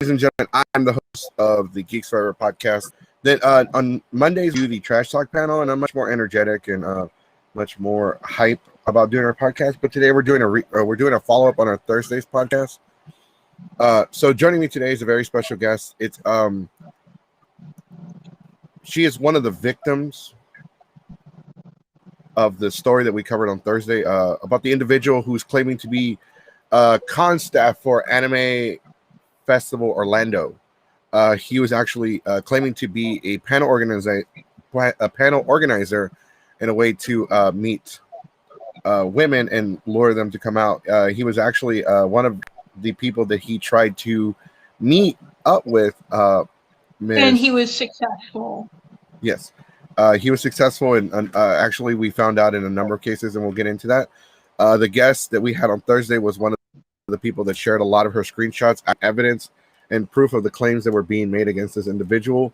Ladies and gentlemen, I'm the host of the Geeks Forever podcast. Then on Mondays, we do the Trash Talk panel, and I'm much more energetic and much more hype about doing our podcast. But today we're doing a follow up on our Thursdays podcast. So joining me today is a very special guest. It's she is one of the victims of the story that we covered on Thursday about the individual who's claiming to be con staff for Anime Festival Orlando. He was actually claiming to be a panel organizer in a way to meet women and lure them to come out. He was actually one of the people that he tried to meet up with. And he was successful. Yes. He was successful, and actually we found out in a number of cases, and we'll get into that. The guest that we had on Thursday was one of the people that shared a lot of her screenshots, evidence, and proof of the claims that were being made against this individual.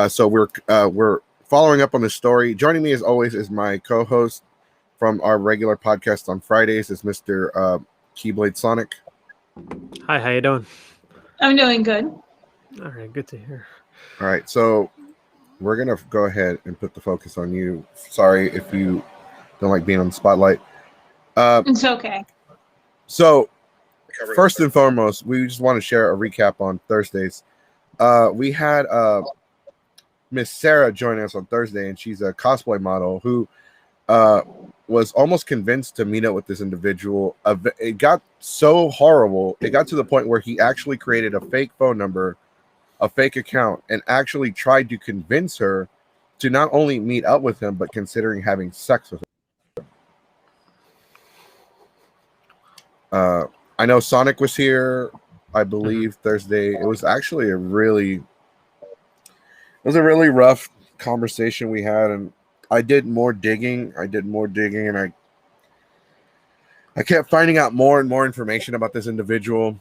So we're following up on this story. Joining me as always is my co-host from our regular podcast on Fridays, is Mr. Keyblade Sonic. Hi, how you doing? I'm doing good. All right, good to hear. All right, so we're gonna go ahead and put the focus on you. Sorry if you don't like being on the spotlight. It's okay. So first and foremost, we just want to share a recap on Thursdays. We had Miss Sarah join us on Thursday, and she's a cosplay model who was almost convinced to meet up with this individual. It got so horrible. It got to the point where he actually created a fake phone number, a fake account, and actually tried to convince her to not only meet up with him, but considering having sex with him. I know Sonic was here, I believe, Thursday. It was actually a really rough conversation we had, and I did more digging, and I kept finding out more and more information about this individual.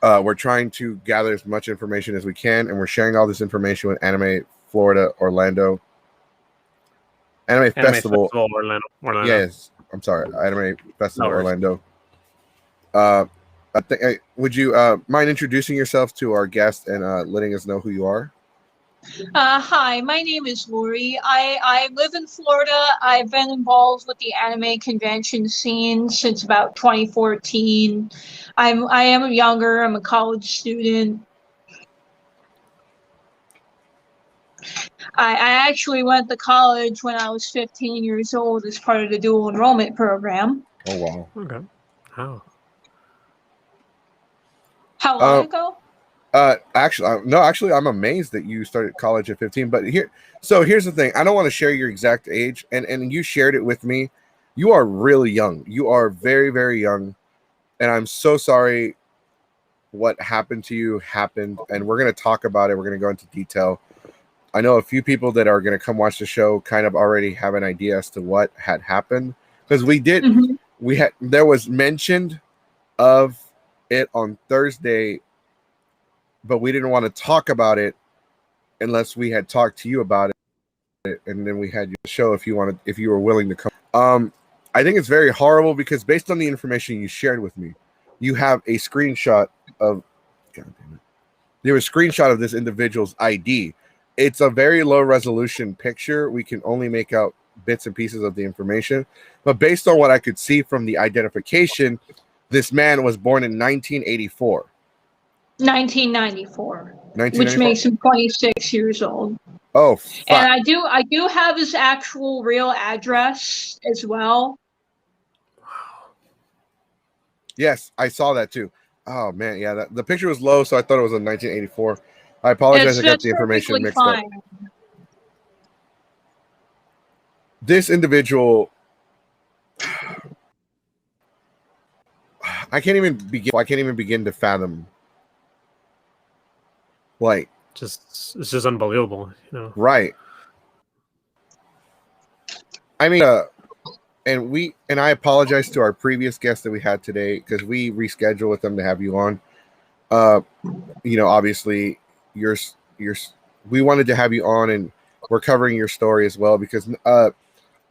We're trying to gather as much information as we can, and we're sharing all this information with Anime Florida Orlando. Anime Festival Orlando. Yes, I'm sorry, Anime Festival Orlando. Would you mind introducing yourself to our guest and letting us know who you are? Hi, my name is Lori. I live in Florida. I've been involved with the anime convention scene since about 2014. I am younger. I'm a college student. I actually went to college when I was 15 years old as part of the dual enrollment program. Oh, wow. Okay. How? How long ago? Actually, I'm amazed that you started college at 15. But here's the thing. I don't want to share your exact age, and you shared it with me. You are really young. You are very, very young, and I'm so sorry what happened to you happened, and we're going to talk about it. We're going to go into detail. I know a few people that are going to come watch the show kind of already have an idea as to what had happened, because there was mentioned of it on Thursday, but we didn't want to talk about it unless we had talked to you about it, and then we had you show if you were willing to come. I think it's very horrible because based on the information you shared with me, you have a screenshot of there was a screenshot of this individual's ID. It's a very low resolution picture. We can only make out bits and pieces of the information, but based on what I could see from the identification, this man was born in 1984. 1994, which makes him 26 years old. Oh, fuck. And I do have his actual real address as well. Yes, I saw that too. Oh man, yeah, the picture was low, so I thought it was in 1984. I apologize. I got the information mixed up. This individual, I can't even begin to fathom. Like, it's just unbelievable, you know. Right. I mean, and I apologize to our previous guest that we had today because we rescheduled with them to have you on. Obviously, we wanted to have you on, and we're covering your story as well because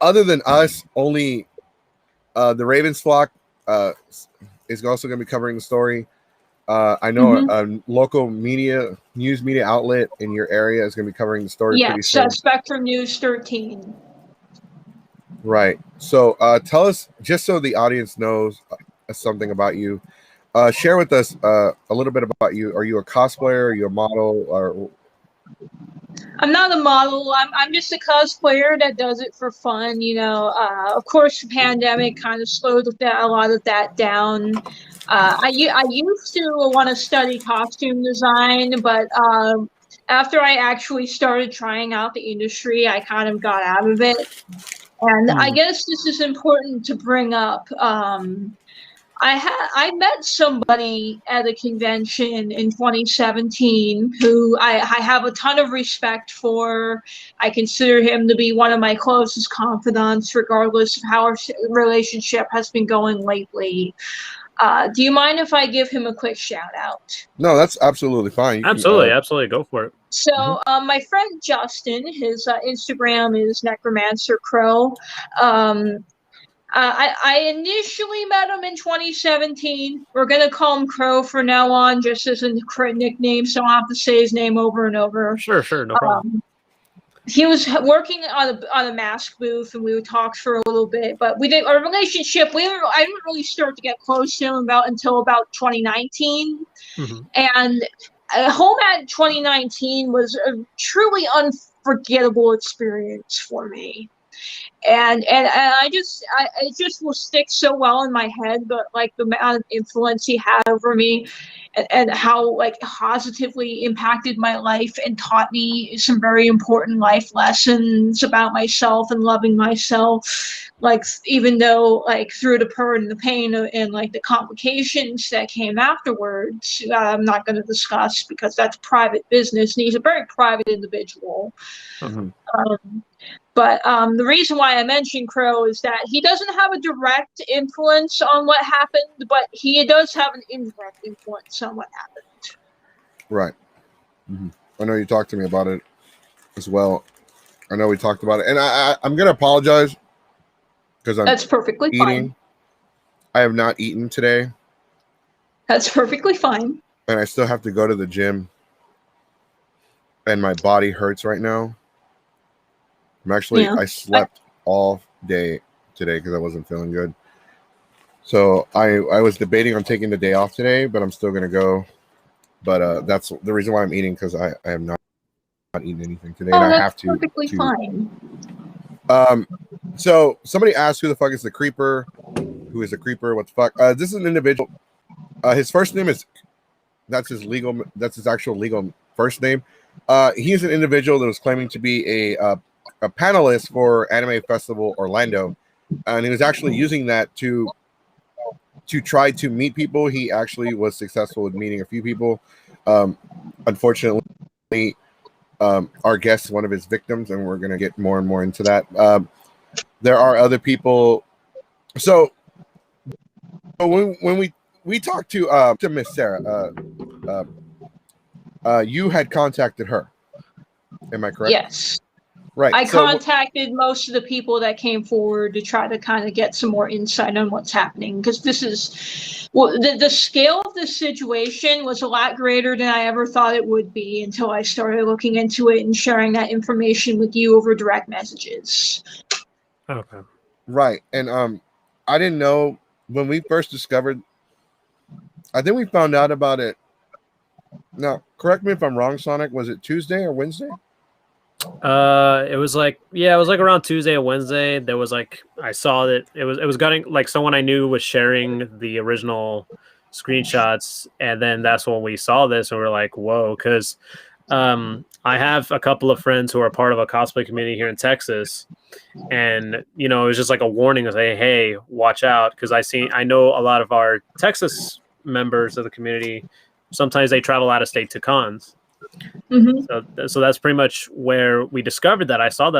other than us, only the Ravens flock is also going to be covering the story. I know Mhm. a local news media outlet in your area is going to be covering the story pretty Yes, soon. Spectrum News 13. Right. So tell us, just so the audience knows something about you. Share with us a little bit about you. Are you a cosplayer? Are you a model? Or I'm not a model. I'm just a cosplayer that does it for fun. Of course, the pandemic kind of slowed a lot of that down. I used to want to study costume design, but after I actually started trying out the industry, I kind of got out of it. And I guess this is important to bring up. I met somebody at a convention in 2017 who I have a ton of respect for. I consider him to be one of my closest confidants, regardless of how our relationship has been going lately. Do you mind if I give him a quick shout out? no, that's absolutely fine. You can. Absolutely, go for it. So, my friend Justin, his Instagram is Necromancer Crow. Um, I initially met him in 2017. We're gonna call him Crow from now on, just as a nickname, so I don't have to say his name over and over. Sure, no problem. He was working on a mask booth, and we would talk for a little bit. But our relationship. I didn't really start to get close to him until about 2019, and Home at 2019 was a truly unforgettable experience for me. And it just will stick so well in my head, but like the amount of influence he had over me, and how like positively impacted my life and taught me some very important life lessons about myself and loving myself. Like, even though like through the pain and the pain and like the complications that came afterwards, I'm not going to discuss because that's private business, and he's a very private individual. But the reason why I mentioned Crow is that he doesn't have a direct influence on what happened, but he does have an indirect influence on what happened. Right. I know you talked to me about it as well. I know we talked about it, and I'm going to apologize because That's perfectly eating. fine. I have not eaten today. That's perfectly fine. And I still have to go to the gym, and my body hurts right now. I slept all day today because I wasn't feeling good. So I was debating on taking the day off today, but I'm still going to go. But that's the reason why I'm eating, because I have not eaten anything today, and I have to. Perfectly fine. So somebody asked, who the fuck is the creeper? Who is a creeper? What the fuck? This is an individual. His first name is, that's his actual legal first name. He's an individual that was claiming to be a panelist for Anime Festival Orlando, and he was actually using that to try to meet people. He actually was successful with meeting a few people. Unfortunately, our guest is one of his victims, and we're going to get more and more into that. There are other people. So when we talked to Miss Sarah, you had contacted her. Am I correct? Yes. Right. I contacted most of the people that came forward to try to kind of get some more insight on what's happening, because this is the scale of the situation was a lot greater than I ever thought it would be until I started looking into it and sharing that information with you over direct messages. Okay. Right. And I didn't know when we first discovered. I think we found out about it. Now, correct me if I'm wrong, Sonic. Was it Tuesday or Wednesday? It was like around Tuesday or Wednesday. There was like, I saw that it was getting like someone I knew was sharing the original screenshots, and then that's when we saw this and we were like, whoa, because I have a couple of friends who are part of a cosplay community here in Texas, and it was just like a warning of saying, hey, watch out, because I know a lot of our Texas members of the community, sometimes they travel out of state to cons. Mm-hmm. So that's pretty much where we discovered that. I saw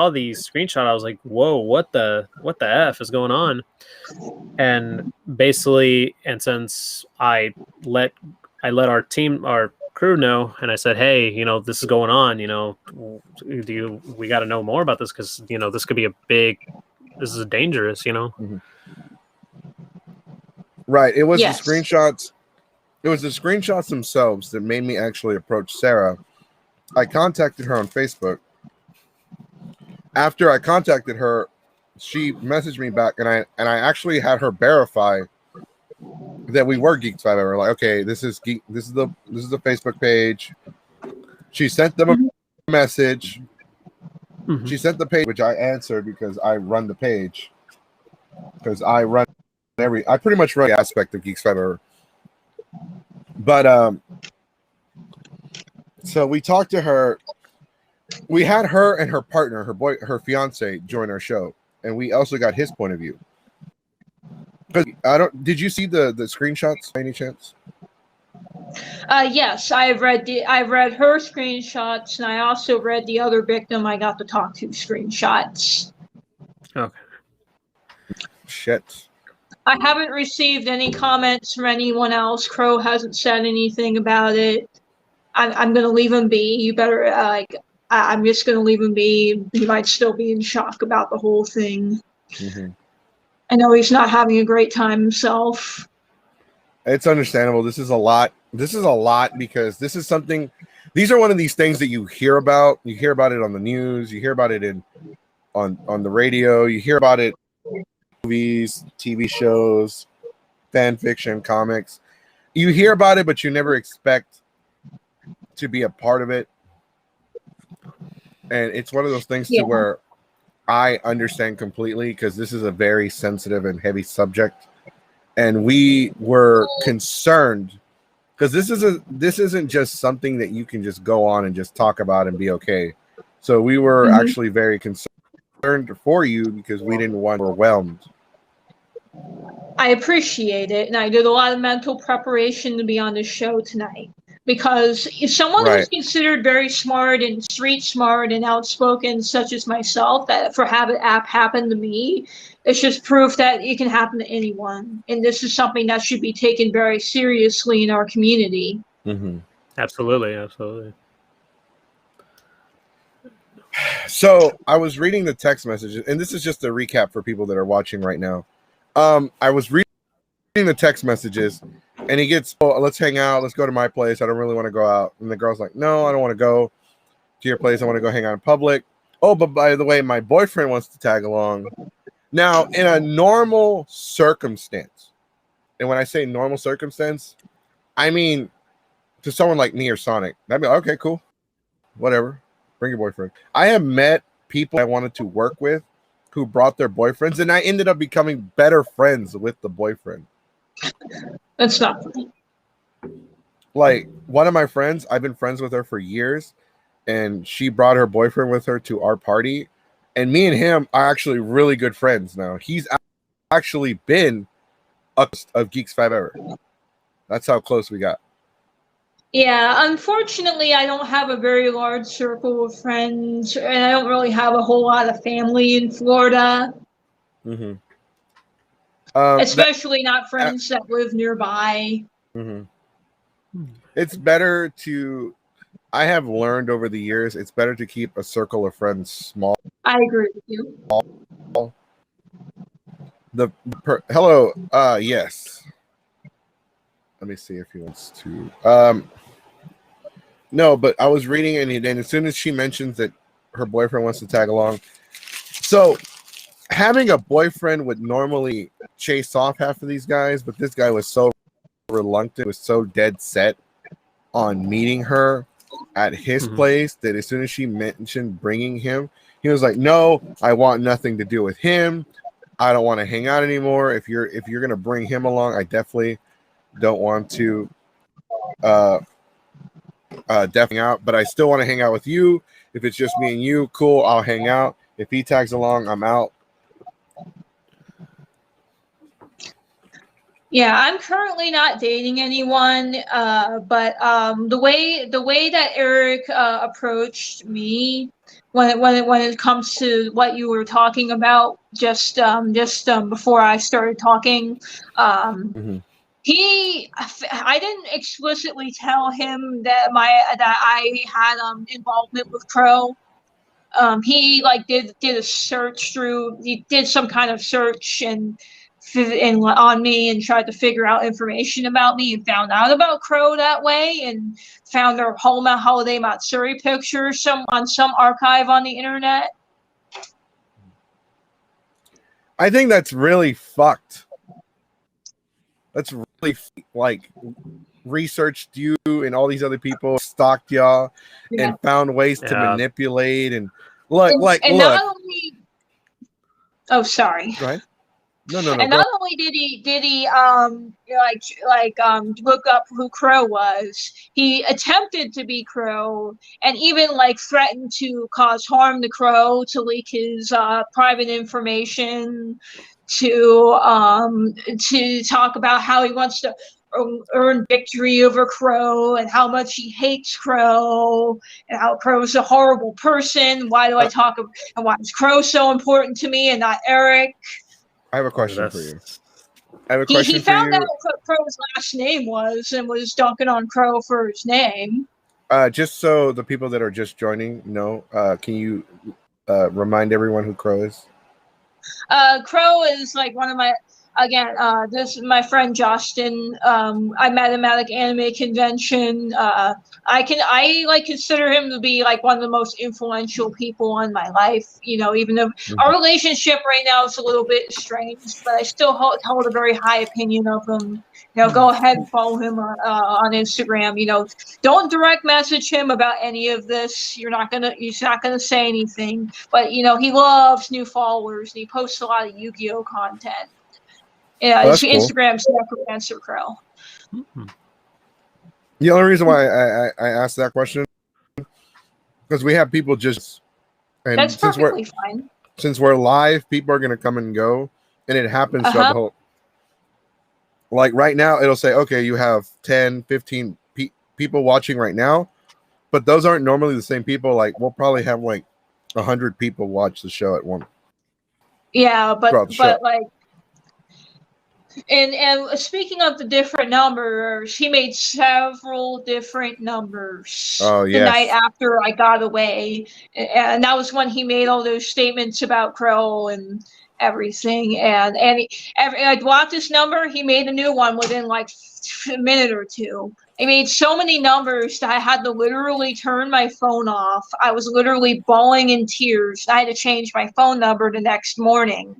these screenshots. I was like, whoa, what the F is going on? And basically, and since I let our crew know, and I said, hey, this is going on, we got to know more about this, because this could be this is dangerous, Right. It was Yes. the screenshots. it was the screenshots themselves that made me actually approach Sarah. I contacted her on Facebook. After I contacted her, she messaged me back, and I actually had her verify that we were Geeks 5 Ever. Like, okay, this is the Facebook page. She sent them a message. She sent the page, which I answered because I run the page. Because I pretty much run the aspect of Geeks 5 Ever. But so we talked to her. We had her and her partner, her fiance, join our show, and we also got his point of view. Did you see the screenshots by any chance? Yes, I've read her screenshots, and I also read the other victim I got to talk to screenshots. Okay. Shit. I haven't received any comments from anyone else. Crow hasn't said anything about it. I'm gonna leave him be. You better I'm just gonna leave him be. He might still be in shock about the whole thing. Mm-hmm. I know he's not having a great time himself. It's understandable. This is a lot because this is something. These are one of these things that you hear about. You hear about it on the news. You hear about it on the radio. You hear about it in movies, TV shows, fan fiction, comics. You hear about it, but you never expect to be a part of it. And it's one of those things to where I understand completely, because this is a very sensitive and heavy subject. And we were concerned because this isn't just something that you can just go on and just talk about and be okay. So we were actually very concerned for you because we didn't want overwhelmed. I appreciate it, and I did a lot of mental preparation to be on this show tonight. Because if someone who's considered very smart and street smart and outspoken, such as myself, that for having app happen to me, it's just proof that it can happen to anyone. And this is something that should be taken very seriously in our community. Mm-hmm. Absolutely. So I was reading the text messages, and this is just a recap for people that are watching right now. I was reading the text messages, and he gets, oh, let's hang out. Let's go to my place. I don't really want to go out. And the girl's like, no, I don't want to go to your place. I want to go hang out in public. Oh, but by the way, my boyfriend wants to tag along. Now, in a normal circumstance, and when I say normal circumstance, I mean to someone like me or Sonic, that'd be like, okay, cool. Whatever. Bring your boyfriend. I have met people I wanted to work with who brought their boyfriends, and I ended up becoming better friends with the boyfriend. That's not funny. Like, one of my friends, I've been friends with her for years, and she brought her boyfriend with her to our party, and me and him are actually really good friends now. He's actually been of Geeks 5 Ever. That's how close we got. Yeah, unfortunately, I don't have a very large circle of friends, and I don't really have a whole lot of family in Florida. Mm-hmm. Especially not friends that live nearby. Mm-hmm. It's better to, I have learned over the years, it's better to keep a circle of friends small. I agree with you. Hello, yes. Let me see if he wants to. No, but I was reading, and as soon as she mentions that her boyfriend wants to tag along, so having a boyfriend would normally chase off half of these guys, but this guy was so reluctant, was so dead set on meeting her at his place that as soon as she mentioned bringing him, he was like, "No, I want nothing to do with him. I don't want to hang out anymore. If you're gonna bring him along, I definitely don't want to definitely out, but I still want to hang out with you. If it's just me and you, cool, I'll hang out. If he tags along, I'm out." Yeah, I'm currently not dating anyone, but the way that Eric approached me when it comes to what you were talking about just before I started talking, I didn't explicitly tell him that I had involvement with Crow. He did a search through. He did some kind of search and on me and tried to figure out information about me and found out about Crow that way and found their whole holiday Matsuri pictures on some archive on the internet. I think that's really fucked. That's really like researched you and all these other people, stalked y'all, and found ways to manipulate and look. Not only, oh, sorry. Right. No. And not only did he look up who Crow was, he attempted to be Crow and even like threatened to cause harm to Crow, to leak his private information, to talk about how he wants to earn victory over Crow and how much he hates Crow and how Crow is a horrible person. Why do I talk about, and why is Crow so important to me and not Eric? I have a question for you. He found out what Crow's last name was and was dunking on Crow for his name. Just so the people that are just joining know, can you remind everyone who Crow is? Crow is like one of my, again, this is my friend Justin. I met him at like anime convention. I consider him to be like one of the most influential people in my life. You know, even though our relationship right now is a little bit strange, but I still hold a very high opinion of him. You know, go ahead and follow him on Instagram. You know, don't direct message him about any of this. He's not gonna say anything. But you know, he loves new followers and he posts a lot of Yu-Gi-Oh content. Yeah, his Instagram's Necromancer Crow. The only reason why I asked that question because we have people just, and that's perfectly fine. Since we're live, people are gonna come and go, and it happens throughout the whole. Like right now, it'll say, okay, you have 10, 15 people watching right now, but those aren't normally the same people. Like we'll probably have like 100 people watch the show at once. Yeah, but like. And speaking of the different numbers, he made several different numbers the night after I got away. And that was when he made all those statements about Crow and everything. And I blocked this number. He made a new one within like a minute or two. He made so many numbers that I had to literally turn my phone off. I was literally bawling in tears. I had to change my phone number the next morning.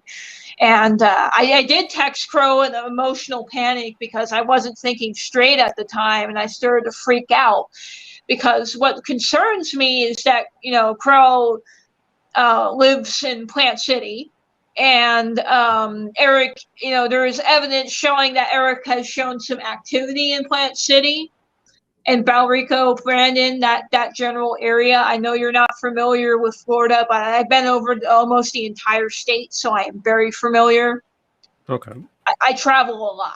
And I did text Crow in an emotional panic because I wasn't thinking straight at the time, and I started to freak out because what concerns me is that, you know, Crow lives in Plant City, and Eric, you know, there is evidence showing that Eric has shown some activity in Plant City and Balrico, Brandon, that general area. I know you're not familiar with Florida, but I've been over almost the entire state, so I am very familiar. Okay. I travel a lot.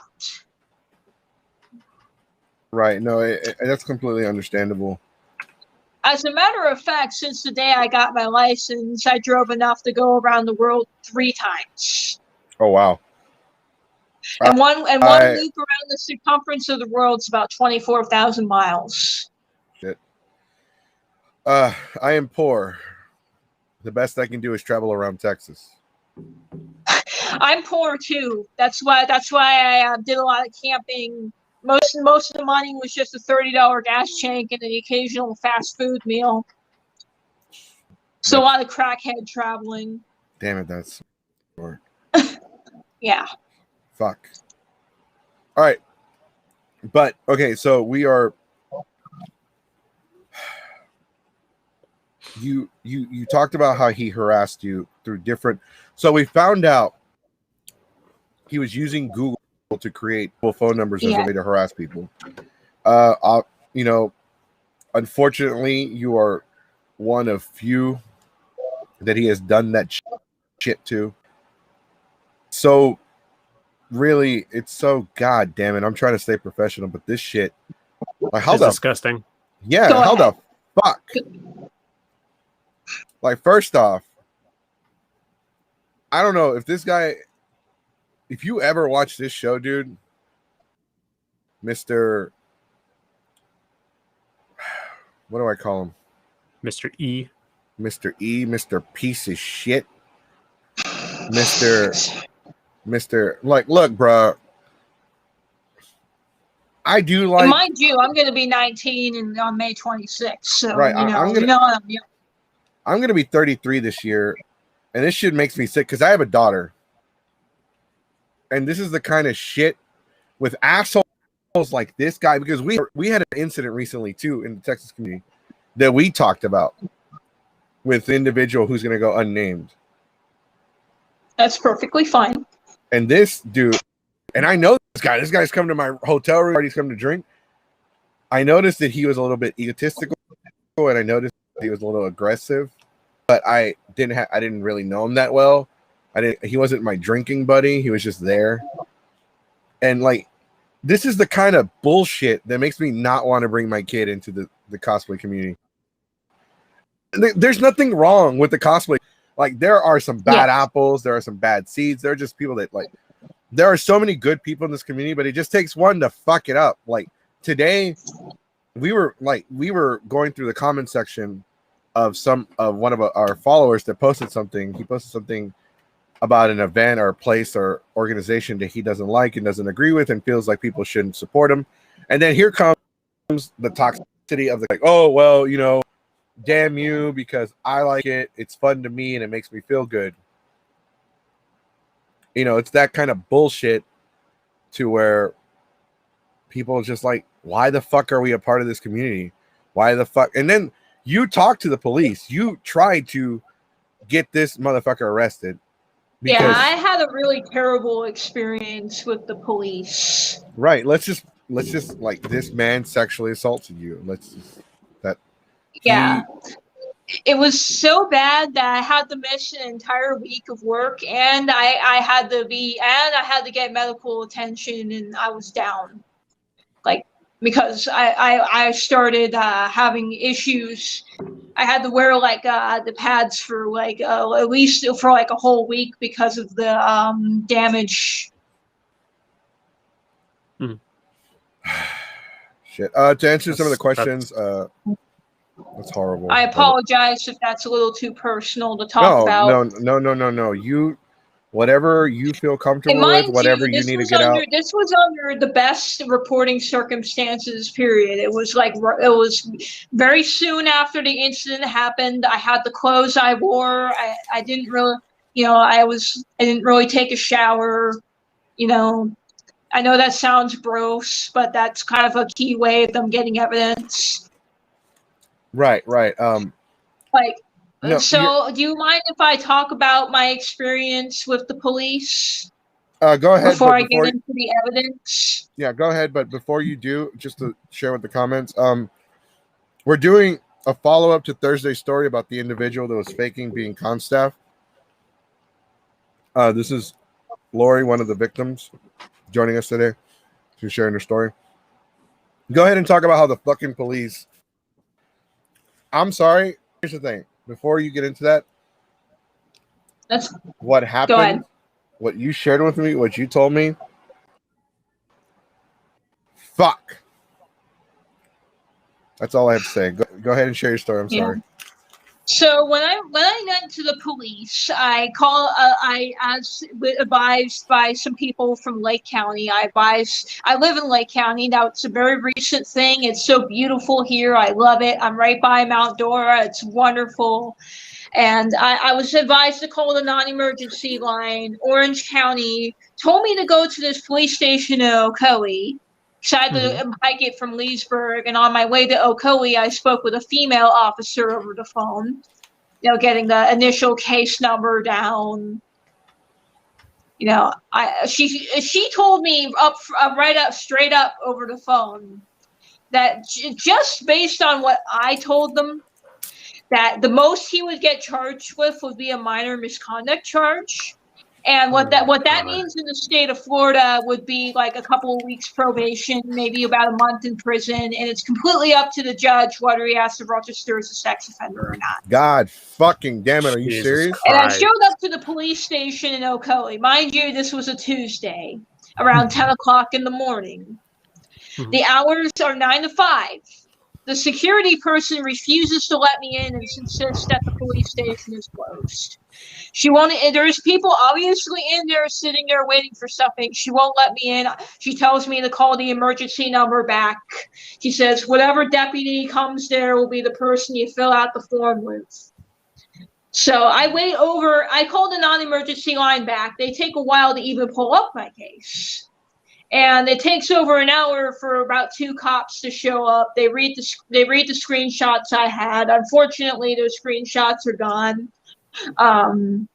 Right. No, that's completely understandable. As a matter of fact, since the day I got my license, I drove enough to go around the world 3 times. Oh, wow. And one loop around the circumference of the world is about 24,000 miles. Shit. I am poor. The best I can do is travel around Texas. I'm poor too. That's why I did a lot of camping. Most of the money was just a $30 gas tank and an occasional fast food meal. So a lot of crackhead traveling. Damn it, that's poor. Yeah. Fuck. All right. But okay, so we are you talked about how he harassed you through different, so we found out he was using Google to create phone numbers as a way to harass people. You know, unfortunately, you are one of few that he has done that shit to. So really, it's so goddamn it. I'm trying to stay professional, but this shit, like, how disgusting. Yeah, how the fuck? Like, first off, I don't know if this guy, if you ever watch this show, dude, Mr. What do I call him? Mr. E. Mr. E, Mr. Piece of Shit. Mr. Mister. Like, look, bro. I do And like. mind you, I'm going to be 19 and on May 26th. So, Right, you know, I'm gonna- I'm young. I'm gonna be 33 this year, and this shit makes me sick because I have a daughter, and this is the kind of shit with assholes like this guy. Because we had an incident recently too in the Texas community that we talked about with an individual who's gonna go unnamed, That's perfectly fine. and this dude, and I know this guy. This guy's come to my hotel room. He's come to drink. I noticed that he was a little bit egotistical, and I noticed he was a little aggressive. But I didn't really know him that well. He wasn't my drinking buddy. He was just there. And like, this is the kind of bullshit that makes me not want to bring my kid into the cosplay community. There's nothing wrong with the cosplay. Like, there are some bad apples. There are some bad seeds. There are just people that, like, there are so many good people in this community, but it just takes one to fuck it up. Like, today we were going through the comment section of one of our followers that posted something. He posted something about an event or a place or organization that he doesn't like and doesn't agree with and feels like people shouldn't support him. And then here comes the toxicity of the, like, oh, well, you know, damn you, because I like it. It's fun to me and it makes me feel good. You know, it's that kind of bullshit to where people are just like, why the fuck are we a part of this community? Why the fuck? And then you talk to the police. You try to get this motherfucker arrested. Yeah, I had a really terrible experience with the police. Right. Let's just like, this man sexually assaulted you. Yeah. It was so bad that I had to miss an entire week of work, and I had to get medical attention, and I was down. Like, because I started having issues. I had to wear like the pads for like at least for like a whole week because of the damage. Shit. To answer some of the questions, that's horrible. I apologize if that's a little too personal to talk about. No. You, whatever you feel comfortable with, whatever you need to get out. This was under the best reporting circumstances, period. It was very soon after the incident happened. I had the clothes I wore. I didn't really, I didn't really take a shower. I know that sounds gross, but that's kind of a key way of them getting evidence. Right. No, so do you mind if I talk about my experience with the police? Go ahead. Before I get into the evidence? Yeah, go ahead. But before you do, just to share with the comments, we're doing a follow-up to Thursday's story about the individual that was faking being con staff. This is Lori, one of the victims, joining us today. She's sharing her story. Go ahead and talk about how the fucking police... I'm sorry. Here's the thing. Before you get into that, what happened, what you shared with me, what you told me, fuck. That's all I have to say. Go ahead and share your story. I'm sorry. So when I went to the police, I was advised by some people from Lake County. I live in Lake County. Now, it's a very recent thing. It's so beautiful here. I love it. I'm right by Mount Dora. It's wonderful. And I was advised to call the non-emergency line. Orange County told me to go to this police station in Ocoee. So I had to hike it from Leesburg, and on my way to Ocoee, I spoke with a female officer over the phone, getting the initial case number down. She told me straight up over the phone that just based on what I told them, that the most he would get charged with would be a minor misconduct charge. And what that means in the state of Florida would be like a couple of weeks probation, maybe about a month in prison, and it's completely up to the judge whether he has to register as a sex offender or not. God fucking damn it, are you serious? And I showed up to the police station in Ocoee. Mind you, this was a Tuesday, around 10 o'clock in the morning. The hours are 9 to 5. the security person refuses to let me in and insists that the police station is closed. She won't. There's people obviously in there sitting there waiting for something. She won't let me in. She tells me to call the emergency number back. She says whatever deputy comes there will be the person you fill out the form with. So I wait over. I call the non-emergency line back. They take a while to even pull up my case. And it takes over an hour for about 2 cops to show up. They read the screenshots I had. Unfortunately, those screenshots are gone. And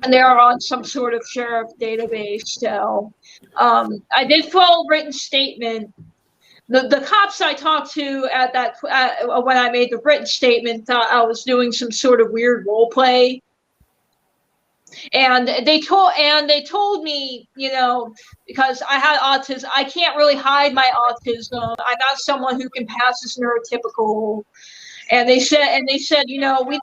they are on some sort of sheriff database still. I did file a written statement. The cops I talked to when I made the written statement thought I was doing some sort of weird role play. And they told me, because I had autism, I can't really hide my autism. I'm not someone who can pass as neurotypical. And they said,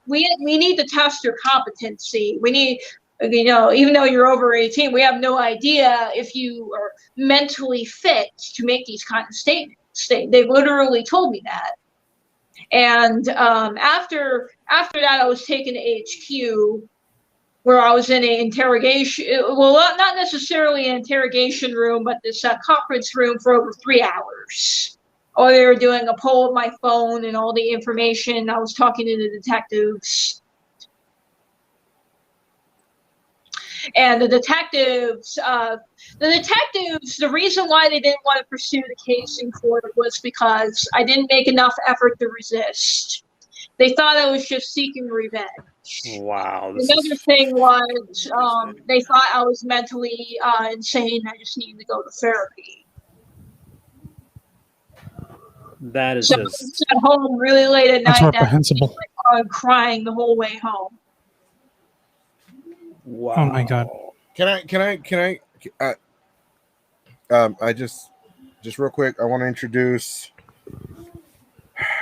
we need to test your competency. We need, even though you're over 18, we have no idea if you are mentally fit to make these kind of statements. They literally told me that. And after that, I was taken to HQ, where I was in an interrogation, well, not necessarily an interrogation room, but this conference room for over 3 hours. Oh, they were doing a poll of my phone and all the information. I was talking to the detectives. And the detectives, the reason why they didn't want to pursue the case in court was because I didn't make enough effort to resist. They thought I was just seeking revenge. Wow. Another thing was they thought I was mentally insane. I just needed to go to therapy. That is so just. I was at home really late at That's night. reprehensible. I'm crying the whole way home. Wow. Oh my God. I just real quick, I want to introduce.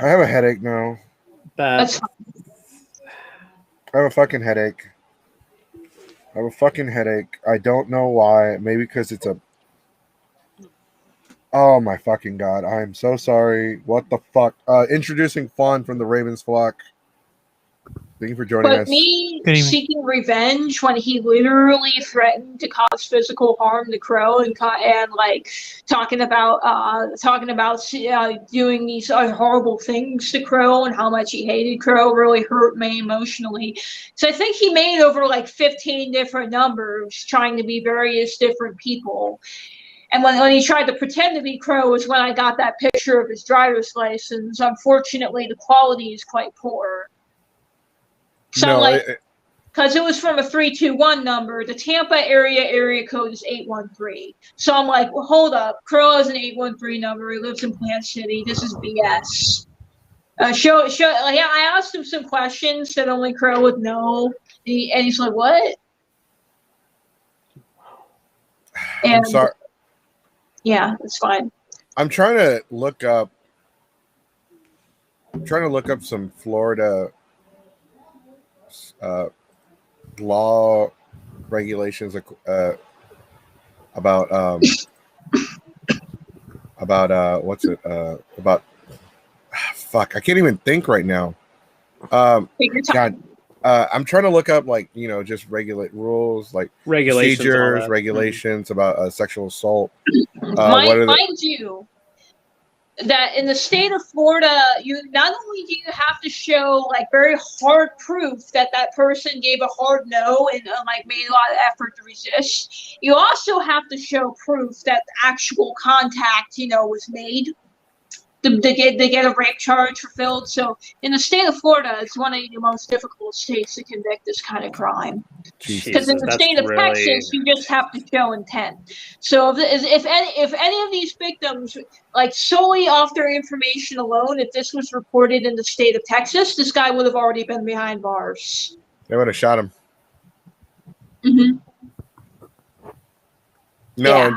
I have a headache now. That's I have a fucking headache. I don't know why. Maybe because it's a. Oh my fucking God. I'm so sorry. What the fuck? Introducing Fawn from the Ravens flock. Thank you for joining us. But me seeking revenge when he literally threatened to cause physical harm to Crow and like talking about doing these horrible things to Crow and how much he hated Crow really hurt me emotionally. So I think he made over like 15 different numbers trying to be various different people. And when he tried to pretend to be Crow was when I got that picture of his driver's license. Unfortunately, the quality is quite poor. So because it was from a 321 number, the Tampa area code is 813. So I'm like, well, hold up, Crow has an 813 number. He lives in Plant City. This is BS. I asked him some questions that only Crow would know, and he's like, what? And, I'm sorry. Yeah, it's fine. I'm trying to look up some Florida law regulations about what's it about fuck, I can't even think right now. God, I'm trying to look up just regulate rules, like procedures, regulations about sexual assault. Mind you, that in the state of Florida, you not only do you have to show like very hard proof that person gave a hard no and made a lot of effort to resist, you also have to show proof that actual contact was made to get a rape charge fulfilled. So in the state of Florida, it's one of the most difficult states to convict this kind of crime. Because in the state of Texas, you just have to show intent. So if any of these victims, solely off their information alone, if this was reported in the state of Texas, this guy would have already been behind bars. They would have shot him. Mm-hmm. No, yeah.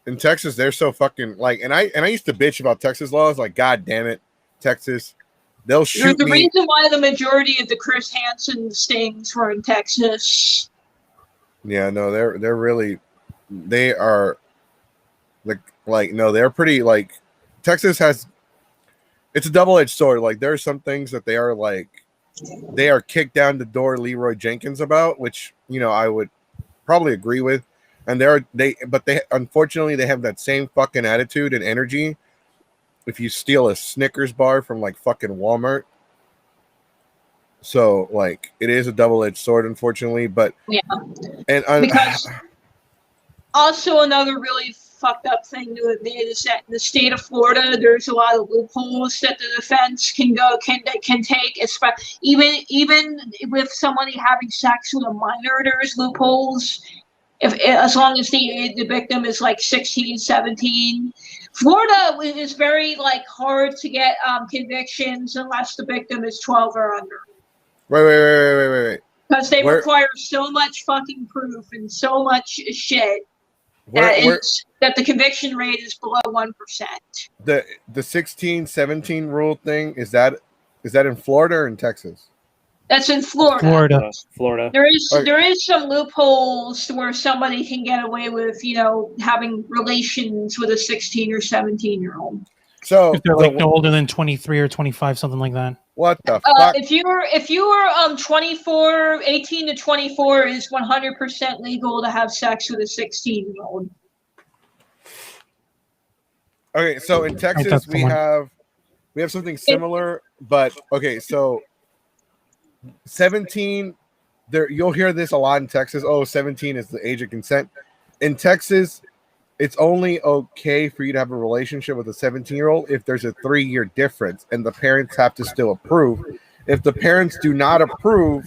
In Texas, they're so fucking and I used to bitch about Texas laws, God damn it, Texas. They'll shoot the me. reason why the majority of the Chris Hansen stings were in Texas. Yeah, no, they are they're pretty Texas has, it's a double-edged sword. Like there are some things that they are kicked down the door Leroy Jenkins about, which I would probably agree with. And they unfortunately they have that same fucking attitude and energy if you steal a Snickers bar from like fucking Walmart. So like it is a double-edged sword, unfortunately. But yeah, and because also another really fucked up thing to admit is that in the state of Florida, there's a lot of loopholes that the defense can take. Even with somebody having sex with a minor, there's loopholes. As long as the victim is like 16, 17. Florida is very like hard to get convictions unless the victim is 12 or under. Wait. Because they require so much fucking proof and so much shit that the conviction rate is below 1%. The 16, 17 rule thing, is that in Florida or in Texas? That's in Florida. Florida. There is some loopholes where somebody can get away with, having relations with a 16 or 17-year-old. So if they're like no older than 23 or 25, something like that. What the fuck? If you were 24, 18 to 24 is 100% legal to have sex with a 16-year-old. Okay, so in Texas we have something similar, but okay, so 17, you'll hear this a lot in Texas. 17 is the age of consent. In Texas, it's only okay for you to have a relationship with a 17-year-old if there's a 3-year difference and the parents have to still approve. If the parents do not approve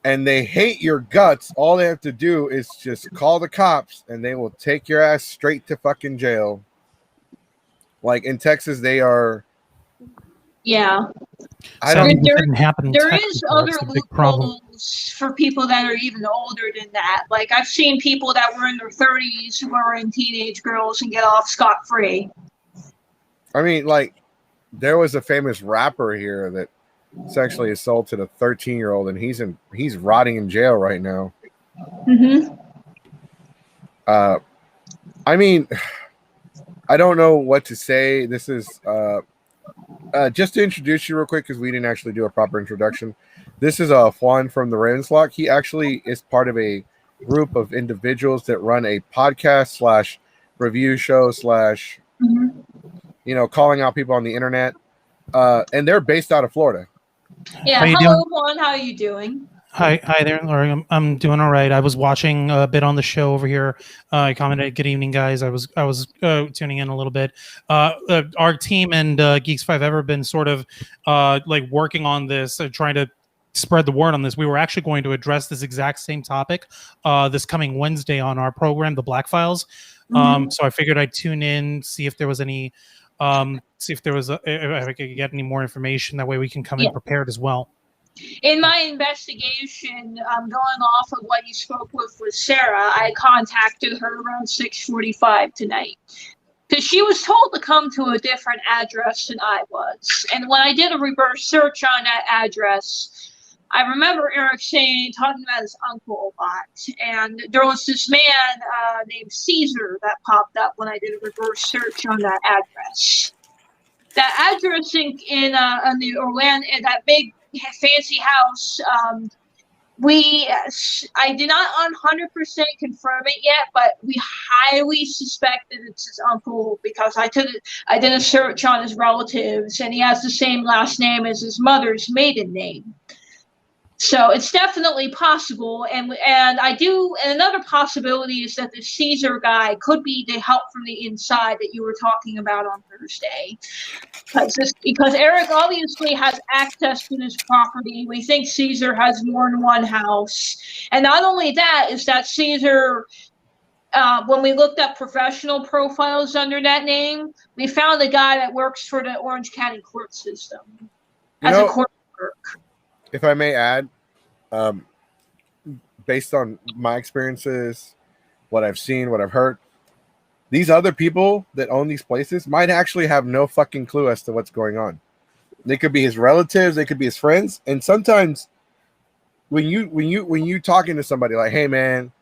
and they hate your guts, all they have to do is just call the cops and they will take your ass straight to fucking jail. Like in Texas, they are. Yeah. There is other loopholes for people that are even older than that. Like I've seen people that were in their 30s who are in teenage girls and get off scot-free. I mean, like there was a famous rapper here that sexually assaulted a 13-year-old, and he's rotting in jail right now. Mm-hmm. I mean, I don't know what to say. This is just to introduce you real quick, because we didn't actually do a proper introduction. This is Juan from the Ravenslock. He actually is part of a group of individuals that run a podcast / review show / calling out people on the internet. And they're based out of Florida. Yeah. Hello, Juan. How are you doing? Hi there, Laurie. I'm doing all right. I was watching a bit on the show over here. I commented, "Good evening, guys." I was tuning in a little bit. Our team and Geeks 5 Ever been sort of like working on this, trying to spread the word on this. We were actually going to address this exact same topic this coming Wednesday on our program, The Black Files. So I figured I'd tune in, see if there was any, if I could get any more information. That way we can come in prepared as well. In my investigation, going off of what you spoke with Sarah, I contacted her around 6:45 tonight because she was told to come to a different address than I was. And when I did a reverse search on that address, I remember Eric talking about his uncle a lot. And there was this man named Caesar that popped up when I did a reverse search on that address. That address in the Orlando, in that big fancy house, I did not 100% confirm it yet, but we highly suspect that it's his uncle because I did a search on his relatives and he has the same last name as his mother's maiden name. So it's definitely possible, and another possibility is that the Caesar guy could be the help from the inside that you were talking about on Thursday. Because Eric obviously has access to this property. We think Caesar has more than one house. And not only that, is that Caesar, when we looked up professional profiles under that name, we found a guy that works for the Orange County court system as a court clerk. If I may add, based on my experiences, what I've seen, what I've heard, these other people that own these places might actually have no fucking clue as to what's going on. They could be his relatives, they could be his friends, and sometimes when you talking to somebody like, "Hey man,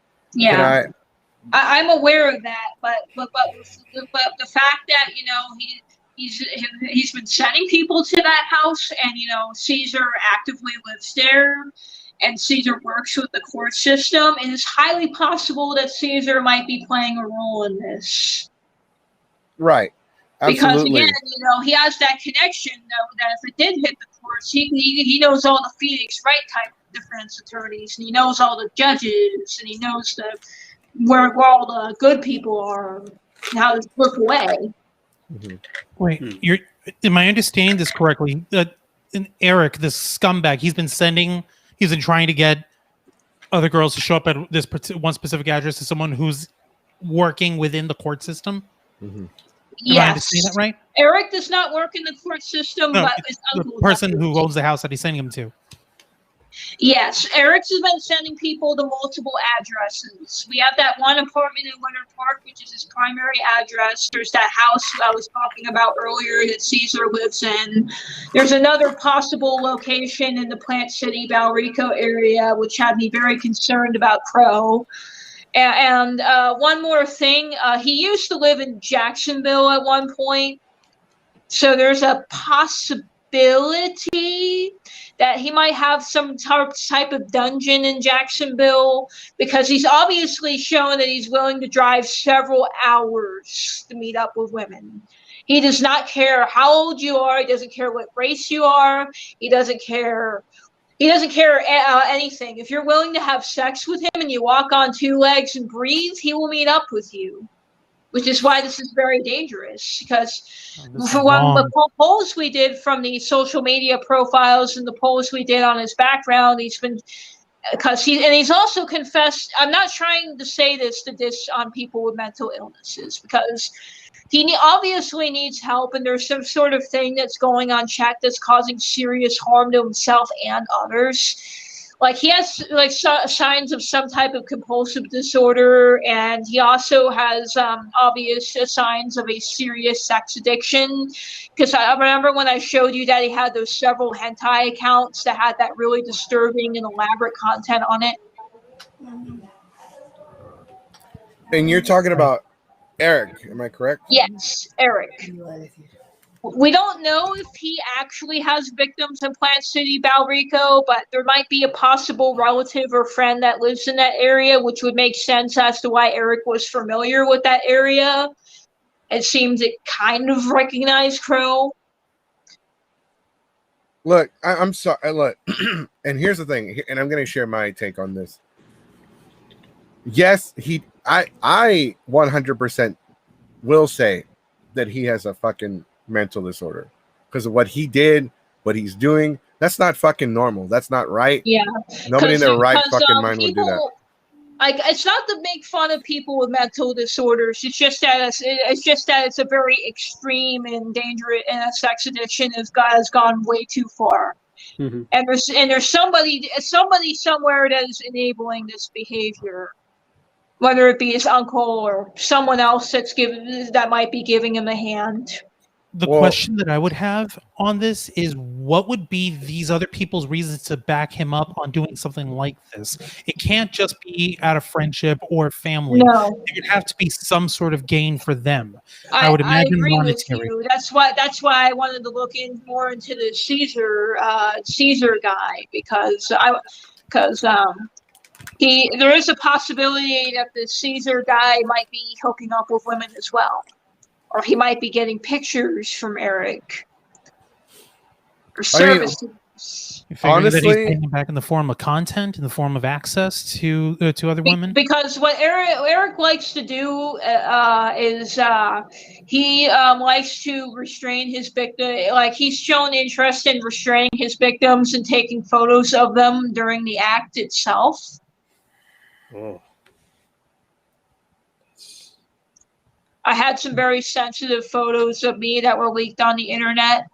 I'm aware of that, but the fact that he's been sending people to that house, and Caesar actively lives there, and Caesar works with the court system, it is highly possible that Caesar might be playing a role in this. Right. Because Absolutely. again, he has that connection, though, that if it did hit the courts, he knows all the Phoenix Wright type defense attorneys, and he knows all the judges, and he knows where all the good people are, and how to slip away. Wait, am I understanding this correctly? Eric, this scumbag, he's been trying to get other girls to show up at this one specific address to someone who's working within the court system? Am I understanding that right? Eric does not work in the court system, No, but it's the person who owns the house that he's sending him to. Yes, Eric's has been sending people to multiple addresses. We have that one apartment in Winter Park, which is his primary address. There's that house I was talking about earlier that Caesar lives in. There's another possible location in the Plant City, Valrico area, which had me very concerned about Crow. And one more thing, he used to live in Jacksonville at one point. So there's a possibility that he might have some type of dungeon in Jacksonville, because he's obviously shown that he's willing to drive several hours to meet up with women. He does not care how old you are. He doesn't care what race you are. He doesn't care anything. If you're willing to have sex with him and you walk on two legs and breathe, he will meet up with you. Which is why this is very dangerous, because for the polls we did from the social media profiles and the polls we did on his background, he's also confessed. I'm not trying to say this to diss on people with mental illnesses, because he obviously needs help, and there's some sort of thing that's going on chat that's causing serious harm to himself and others. Like, he has signs of some type of compulsive disorder, and he also has obvious signs of a serious sex addiction. Because I remember when I showed you that he had those several hentai accounts that had that really disturbing and elaborate content on it. And you're talking about Eric, am I correct? Yes, Eric. We don't know if he actually has victims in Plant City, Valrico, but there might be a possible relative or friend that lives in that area, which would make sense as to why Eric was familiar with that area. It seems it kind of recognized Crow. Look, I'm sorry. Look, and here's the thing, and I'm going to share my take on this. Yes, I 100% will say that he has a fucking mental disorder, because of what he did, what he's doing. That's not fucking normal. That's not right. Yeah. Nobody in their right fucking mind would do that. Like, it's not to make fun of people with mental disorders. It's just that it's a very extreme and dangerous, and a sex addiction has gone way too far. Mm-hmm. And there's somebody somewhere that is enabling this behavior, whether it be his uncle or someone else that might be giving him a hand. The question that I would have on this is, what would be these other people's reasons to back him up on doing something like this? It can't just be out of friendship or family. No. It would have to be some sort of gain for them. I would imagine I agree monetary. with you. That's why I wanted to look more into the Caesar guy, because there is a possibility that the Caesar guy might be hooking up with women as well. Or he might be getting pictures from Eric. Or services. Honestly, that he's paying them back in the form of content, in the form of access to other women. Because what Eric likes to do is he likes to restrain his victim. Like, he's shown interest in restraining his victims and taking photos of them during the act itself. Oh. I had some very sensitive photos of me that were leaked on the internet.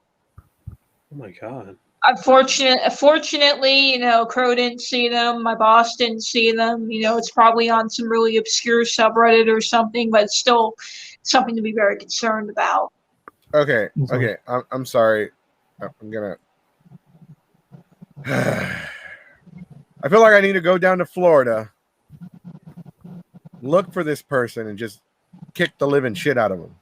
Oh my god. Fortunately, Crow didn't see them. My boss didn't see them. It's probably on some really obscure subreddit or something, but it's still something to be very concerned about. Okay. I'm sorry. I'm gonna. I feel like I need to go down to Florida look for this person and just kick the living shit out of them.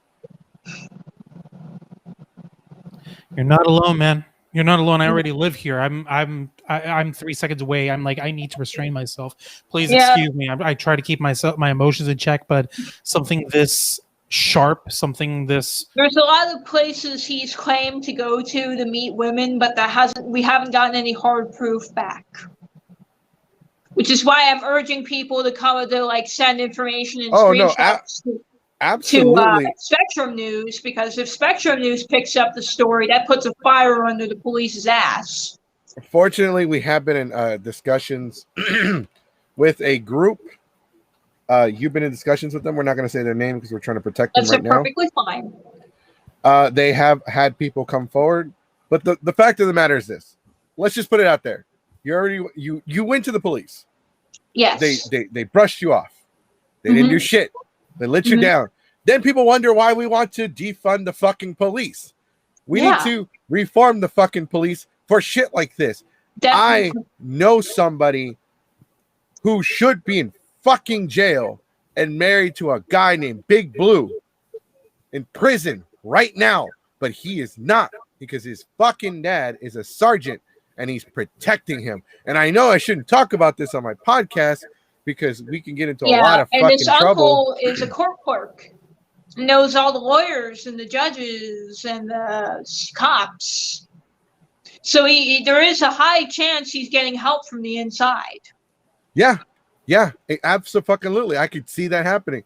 You're not alone, man. You're not alone. I already live here. I'm 3 seconds away. I'm like, I need to restrain myself. Please excuse me. I try to keep my emotions in check, but something this sharp, something this. There's a lot of places he's claimed to go to meet women, but we haven't gotten any hard proof back. Which is why I'm urging people to come to like send information and screenshots absolutely. to Spectrum News, because if Spectrum News picks up the story, that puts a fire under the police's ass. Fortunately, we have been in discussions with a group. You've been in discussions with them. We're not going to say their name because we're trying to protect them right now. That's perfectly fine. They have had people come forward, but the fact of the matter is this. Let's just put it out there. You went to the police. Yes. They brushed you off. They didn't do shit. They let you down. Then people wonder why we want to defund the fucking police. We need to reform the fucking police for shit like this. Definitely. I know somebody who should be in fucking jail and married to a guy named Big Blue in prison right now, but he is not, because his fucking dad is a sergeant and he's protecting him. And I know I shouldn't talk about this on my podcast because we can get into a lot of fucking trouble. And his uncle is a court clerk, knows all the lawyers and the judges and the cops. So there is a high chance he's getting help from the inside. Yeah, absolutely. I could see that happening.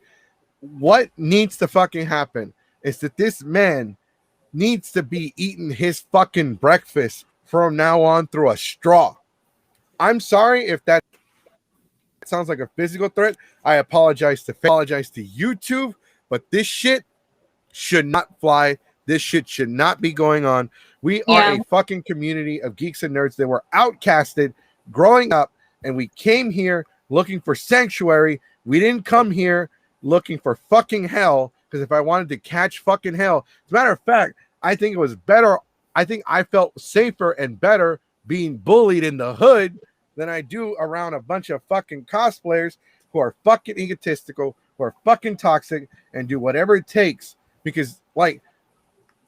What needs to fucking happen is that this man needs to be eating his fucking breakfast from now on through a straw. I'm sorry if that sounds like a physical threat. I apologize to YouTube, but this shit should not fly. This shit should not be going on. We are a fucking community of geeks and nerds that were outcasted growing up, and we came here looking for sanctuary. We didn't come here looking for fucking hell, because if I wanted to catch fucking hell, as a matter of fact, I think it was better. I think I felt safer and better being bullied in the hood than I do around a bunch of fucking cosplayers who are fucking egotistical, who are fucking toxic, and do whatever it takes. Because, like,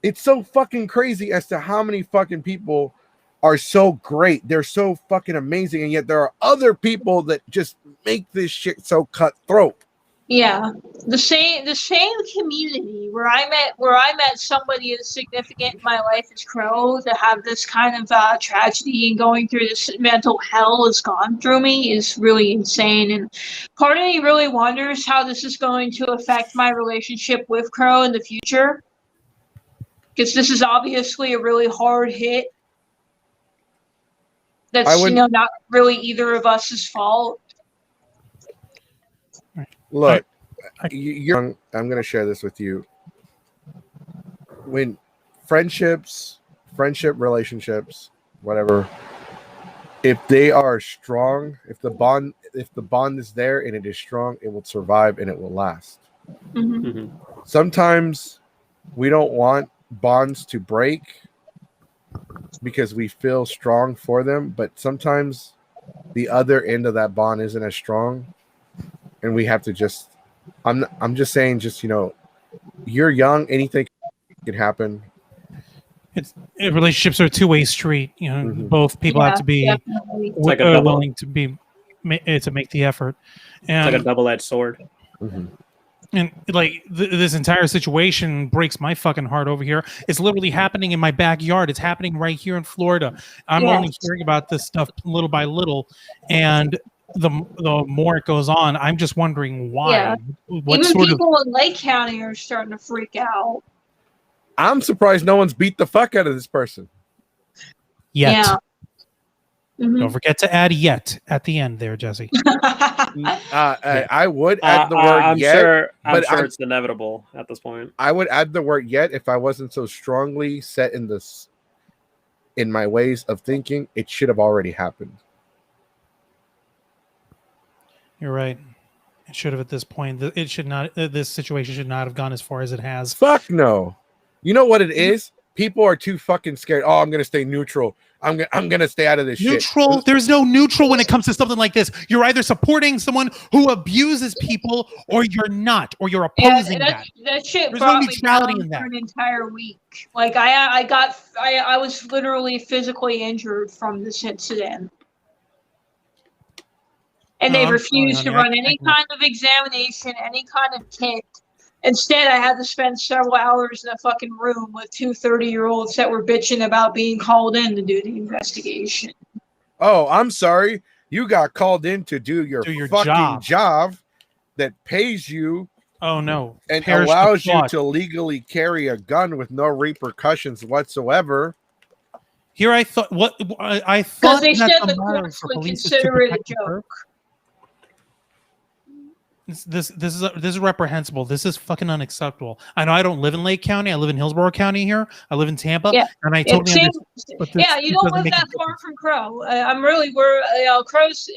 it's so fucking crazy as to how many fucking people are so great. They're so fucking amazing, and yet there are other people that just make this shit so cutthroat. Yeah, the same community where I met somebody as significant in my life as Crow, to have this kind of tragedy and going through this mental hell has gone through me is really insane. And part of me really wonders how this is going to affect my relationship with Crow in the future, because this is obviously a really hard hit. That's not really either of us' fault. Look, you're. I'm going to share this with you. When friendship relationships, whatever, if they are strong, if the bond is there and it is strong, it will survive and it will last. Sometimes we don't want bonds to break because we feel strong for them, but sometimes the other end of that bond isn't as strong. And we have to just, I'm just saying, just, you're young, anything can happen. Relationships are a two-way street. Both people have to be willing to make the effort. And it's like a double-edged sword. And like this entire situation breaks my fucking heart over here. It's literally happening in my backyard. It's happening right here in Florida. I'm only hearing about this stuff little by little, and the more it goes on, I'm just wondering why. Yeah. Even people in Lake County are starting to freak out. I'm surprised no one's beat the fuck out of this person yet. Yeah. Don't forget to add "yet" at the end there, Jesse. I would add the word "yet," I'm sure it's inevitable at this point. I would add the word "yet" if I wasn't so strongly set in my ways of thinking. It should have already happened. You're right. It should have at this point. It should not. This situation should not have gone as far as it has. Fuck no. You know what it is? People are too fucking scared. Oh, I'm gonna stay neutral. I'm gonna stay out of this neutral. shit. There's no neutral when it comes to something like this. You're either supporting someone who abuses people, or you're not, or you're opposing that. That shit There's brought no me neutrality down in that. for an entire week. Like I was literally physically injured from this incident. And they I'm sorry, refused to honey. run any kind of examination, any kind of kit. Instead, I had to spend several hours in a fucking room with two 30-year-olds that were bitching about being called in to do the investigation. Oh, I'm sorry. You got called in to do your fucking job that pays you. Oh no! And Perish the allows you thought. to legally carry a gun with no repercussions whatsoever. Here, I thought I Because thought they that said the the matter courts for would police is to consider it a protect the joke. perp. This is reprehensible. This is fucking unacceptable. I know I don't live in Lake County. I live in Hillsborough County here. I live in Tampa, Yeah. and I totally understand. But this, Yeah, you don't live that far from Crow. I'm really worried. Crow's.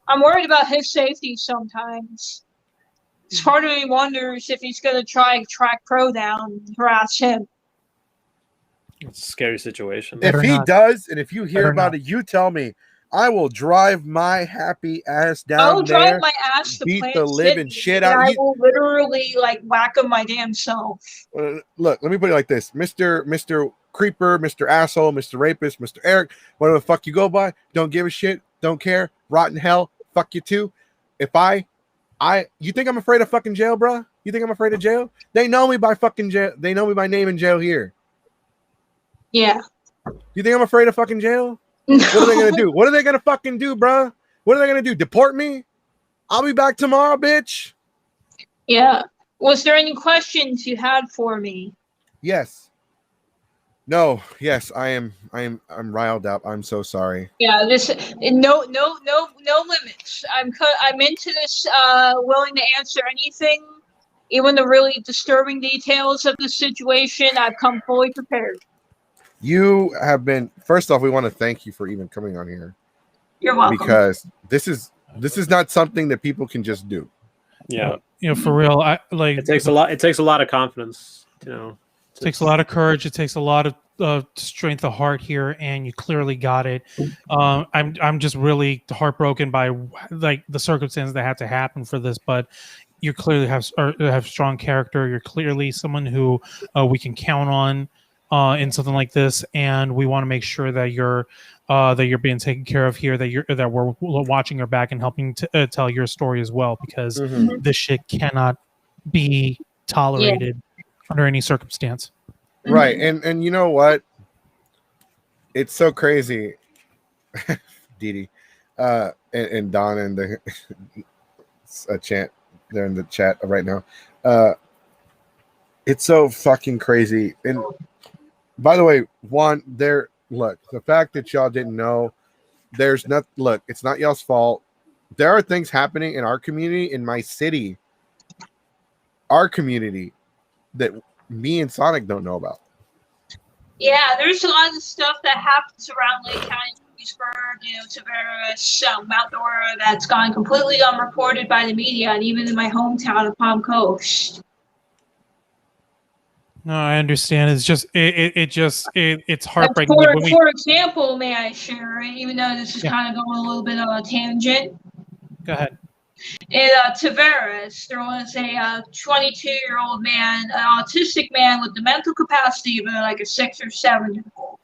I'm worried about his safety sometimes. Part of me wonders if he's going to try and track Crow down and harass him. It's a scary situation. If he does, and if you hear Better about not. it, you tell me. I will drive my happy ass down I'll drive there, my ass to beat Plant the living City, shit and out. I will literally whack him my damn self. Look, let me put it like this, Mr. Creeper, Mr. Asshole, Mr. Rapist, Mr. Eric, whatever the fuck you go by, don't give a shit, don't care, rotten hell, fuck you too. If you think I'm afraid of fucking jail, bro? You think I'm afraid of jail? They know me by fucking jail. They know me by name in jail here. Yeah. You think I'm afraid of fucking jail? No. What are they gonna do? What are they gonna fucking do, bro? What are they gonna do? Deport me? I'll be back tomorrow, bitch. Yeah. Was there any questions you had for me? Yes. No. Yes, I am. I'm riled up. I'm so sorry. Yeah. No limits. I'm into this. Willing to answer anything, even the really disturbing details of the situation. I've come fully prepared. You have been. First off, we want to thank you for even coming on here. You're welcome. Because this is not something that people can just do. Yeah, for real. It takes a lot. It takes a lot of confidence. It takes a lot of courage. It takes a lot of strength of heart here, and you clearly got it. I'm just really heartbroken by the circumstances that had to happen for this, but you clearly have strong character. You're clearly someone who we can count on in something like this, and we want to make sure that you're being taken care of here, that we're watching your back and helping to tell your story as well, because this shit cannot be tolerated under any circumstance. Right. And you know what? It's so crazy. Dee and Don and the chant, they're in the chat right now. It's so fucking crazy. And by the way, look, the fact that y'all didn't know, it's not y'all's fault. There are things happening in our community, in my city, our community, that me and Sonic don't know about. Yeah, there's a lot of stuff that happens around Lake County, Lewisburg, Tavares, Mount Dora, that's gone completely unreported by the media, and even in my hometown of Palm Coast. No, I understand. It's just it's heartbreaking. For example, may I share, even though this is kind of going a little bit on a tangent? Go ahead. In Tavares, there was a 22-year-old man, an autistic man with the mental capacity of like a 6 or 7-year-old.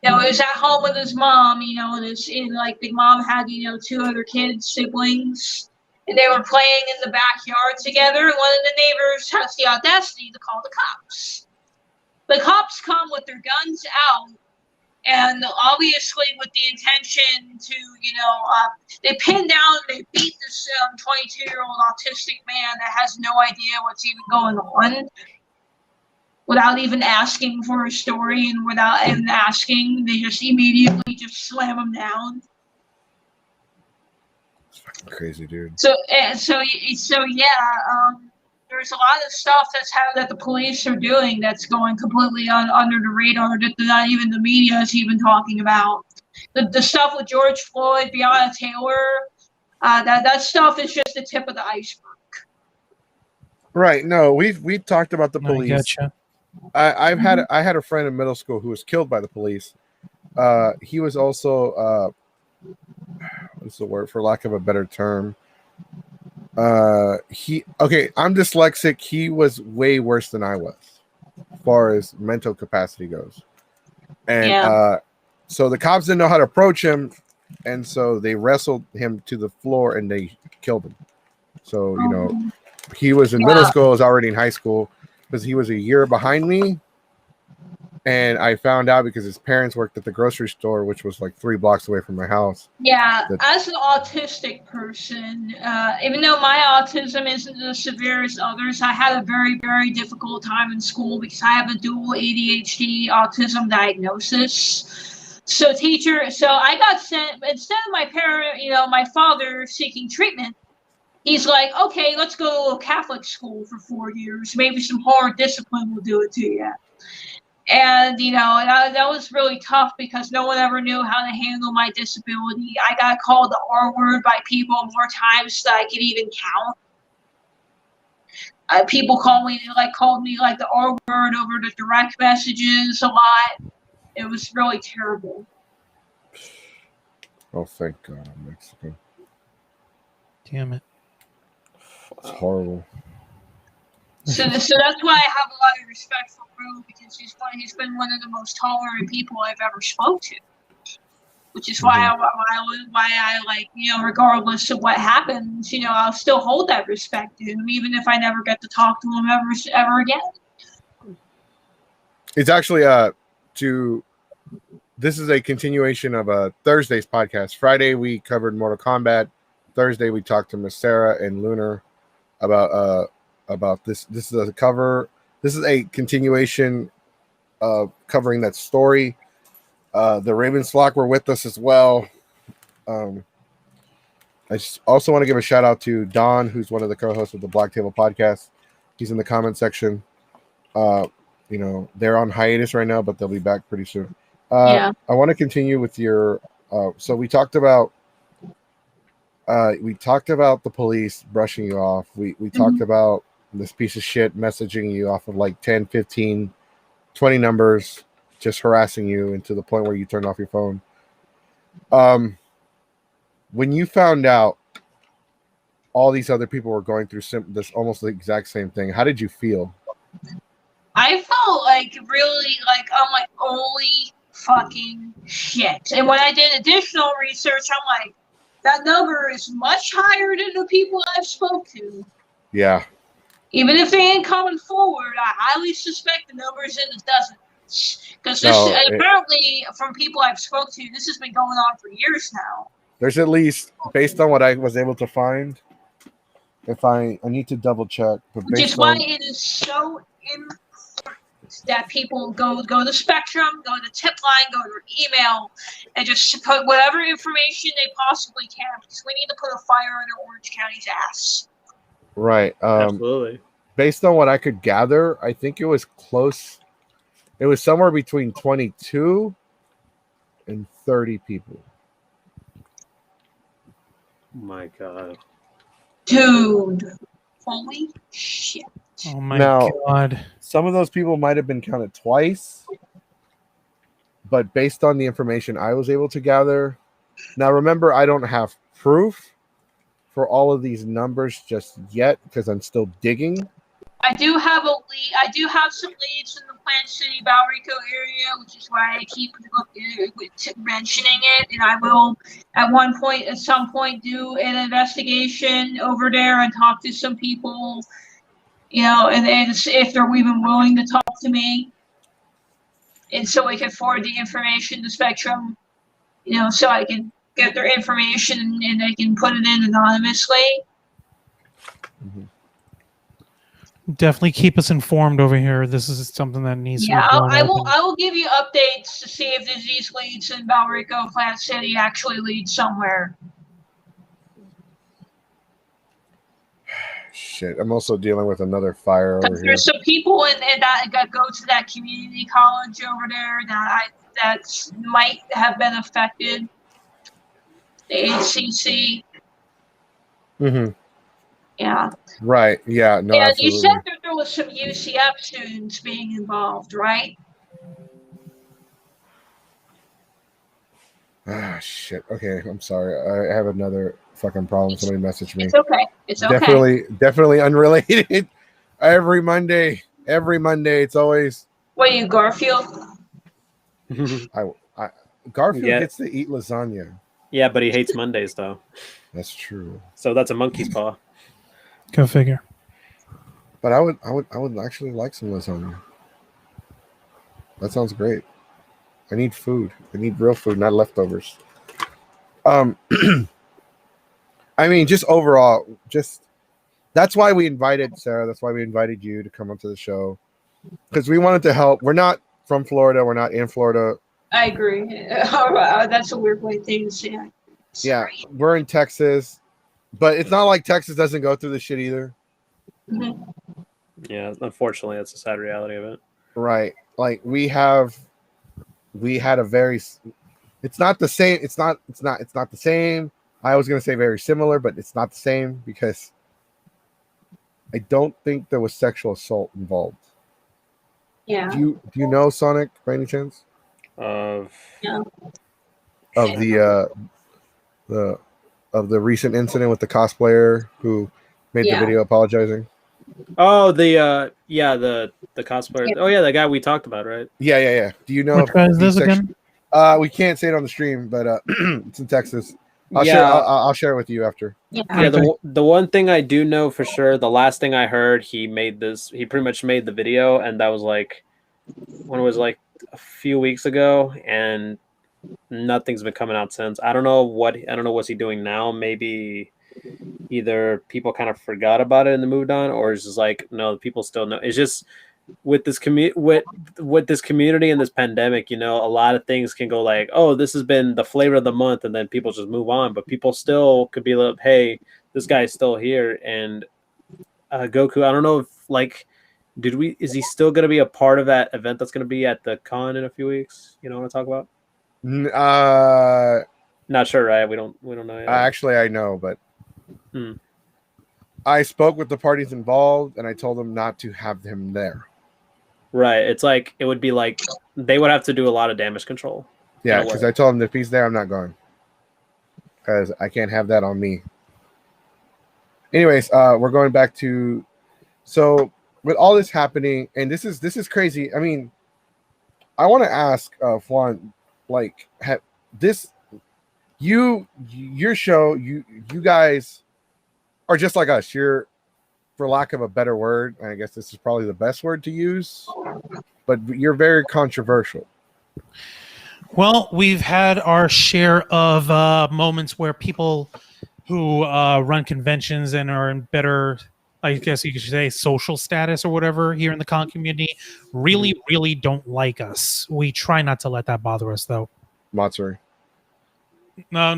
He was at home with his mom, the mom had, 2 other kids, siblings, and they were playing in the backyard together, and one of the neighbors has the audacity to call the cops. The cops come with their guns out, and obviously with the intention to, they pin down and they beat this 22-year-old autistic man that has no idea what's even going on, without even asking for a story and without even asking. They just immediately just slam him down. It's fucking crazy, dude. So there's a lot of stuff that the police are doing that's going completely under the radar, that not even the media is even talking about. The stuff with George Floyd, Breonna Taylor, that stuff is just the tip of the iceberg. Right. No, we've talked about the police. Gotcha. I had a friend in middle school who was killed by the police. He was also what's the word, for lack of a better term? I'm dyslexic. He was way worse than I was, as far as mental capacity goes. And so the cops didn't know how to approach him, and so they wrestled him to the floor and they killed him. So he was in middle school. I was already in high school because he was a year behind me. And I found out because his parents worked at the grocery store, which was like 3 blocks away from my house. Yeah, as an autistic person, even though my autism isn't as severe as others, I had a very, very difficult time in school because I have a dual ADHD autism diagnosis. So I got sent, instead of my parent, my father seeking treatment, he's like, okay, let's go to a Catholic school for 4 years. Maybe some hard discipline will do it to you. And, that was really tough because no one ever knew how to handle my disability. I got called the R word by people more times than I could even count. People called me the R word over the direct messages a lot. It was really terrible. Oh, thank God I'm Mexican. Damn it. It's horrible. So that's why I have a lot of respect for Rue, because he's been one of the most tolerant people I've ever spoke to. Which is why I like, regardless of what happens, I'll still hold that respect to him, even if I never get to talk to him ever again. It's actually this is a continuation of Thursday's podcast. Friday we covered Mortal Kombat. Thursday we talked to Miss Sarah and Lunar about this. This is a cover. This is a continuation of covering that story. The Ravens flock were with us as well. I just also want to give a shout out to Don, who's one of the co-hosts of the Black Table podcast. He's in the comment section. They're on hiatus right now, but they'll be back pretty soon. I want to continue with your. So we talked about. The police brushing you off. We talked about this piece of shit messaging you off of like 10, 15, 20 numbers, just harassing you, and to the point where you turned off your phone. When you found out all these other people were going through this almost the exact same thing, how did you feel? I felt like really like I'm like, holy fucking shit. And when I did additional research, I'm like, that number is much higher than the people I've spoke to. Yeah. Even if they ain't coming forward, I highly suspect the number's in the dozens. Because apparently, from people I've spoke to, this has been going on for years now. There's at least, based on what I was able to find, if I need to double check. But which is why it is so important that people go to Spectrum, go to Tip Line, go to email, and just put whatever information they possibly can, because we need to put a fire under Orange County's ass. Right. Absolutely. Based on what I could gather, I think it was close. It was somewhere between 22 and 30 people. My God. Dude. Holy shit. Oh my God. Some of those people might have been counted twice, but based on the information I was able to gather. Now, remember, I don't have proof for all of these numbers just yet because I'm still digging. I do have a lead. I do have some leads in the Plant City, Valrico area, which is why I keep mentioning it. And I will, at some point, do an investigation over there and talk to some people, and if they're even willing to talk to me, and so I can forward the information to Spectrum, so I can get their information and they can put it in anonymously. Mm-hmm. Definitely keep us informed over here. This is something that needs to be I will give you updates to see if these leads in Valrico, Plant City actually lead somewhere. Shit, I'm also dealing with another fire over here. There's some people in that go to that community college over there that might have been affected. The HCC. Mm-hmm. Yeah. Right. Yeah. No, And you absolutely. said that there was some UCF students being involved, right? Ah, shit. Okay, I'm sorry. I have another fucking problem. Somebody messaged me. It's okay. It's okay. Definitely unrelated. Every Monday, it's always What are you, Garfield? Garfield Yeah. gets to eat lasagna. Yeah, but he hates Mondays though. That's true. So that's a monkey's paw. Go figure. But I would actually like some lasagna. That sounds great. I need food. I need real food, not leftovers. I mean, just overall, that's why we invited Sarah. That's why we invited you to come onto the show, because we wanted to help. We're not from Florida. We're not in Florida. I agree. That's a weird way thing to say it. Yeah, Sorry. we're in Texas, but it's not like Texas doesn't go through this shit either. Mhm. Yeah, unfortunately, that's the sad reality of it. Right. Like we had a very, it's not the same. It's not the same. I was going to say very similar, but it's not the same because I don't think there was sexual assault involved. Yeah. Do you know Sonic by any chance? Of Of the recent incident with the cosplayer who made the video apologizing? the cosplayer. Yeah. Oh yeah, the guy we talked about, right? Yeah. Do you know Which guy is this again? We can't say it on the stream, but it's in Texas. Yeah. I'll share it with you after. Yeah. Yeah, the one thing I do know for sure, the last thing I heard, he pretty much made the video, and that was like when it was like a few weeks ago, and nothing's been coming out since. I don't know what's he doing now. Maybe either people kind of forgot about it and moved on, or it's just like no, people still know. It's just with this with this community and this pandemic, you know, a lot of things can go like, oh, this has been the flavor of the month, and then people just move on. But people still could be like, hey, this guy's still here. And Goku, I don't know if like, is he still going to be a part of that event that's going to be at the con in a few weeks? You know what I'm talking about? Not sure, right? We don't know yet. Actually, I know, but I spoke with the parties involved, and I told them not to have him there. Right. It's like it would be like they would have to do a lot of damage control. Yeah, because I told him if he's there, I'm not going, because I can't have that on me. Anyways, we're going back to so with all this happening, and this is crazy. I mean, I want to ask Juan, like, your show, you guys are just like us. You're, for lack of a better word, I guess this is probably the best word to use, but you're very controversial. Well, we've had our share of moments where people who run conventions and are in better, I guess you could say, social status or whatever here in the con community really, really don't like us. We try not to let that bother us, though. Matsuri. No,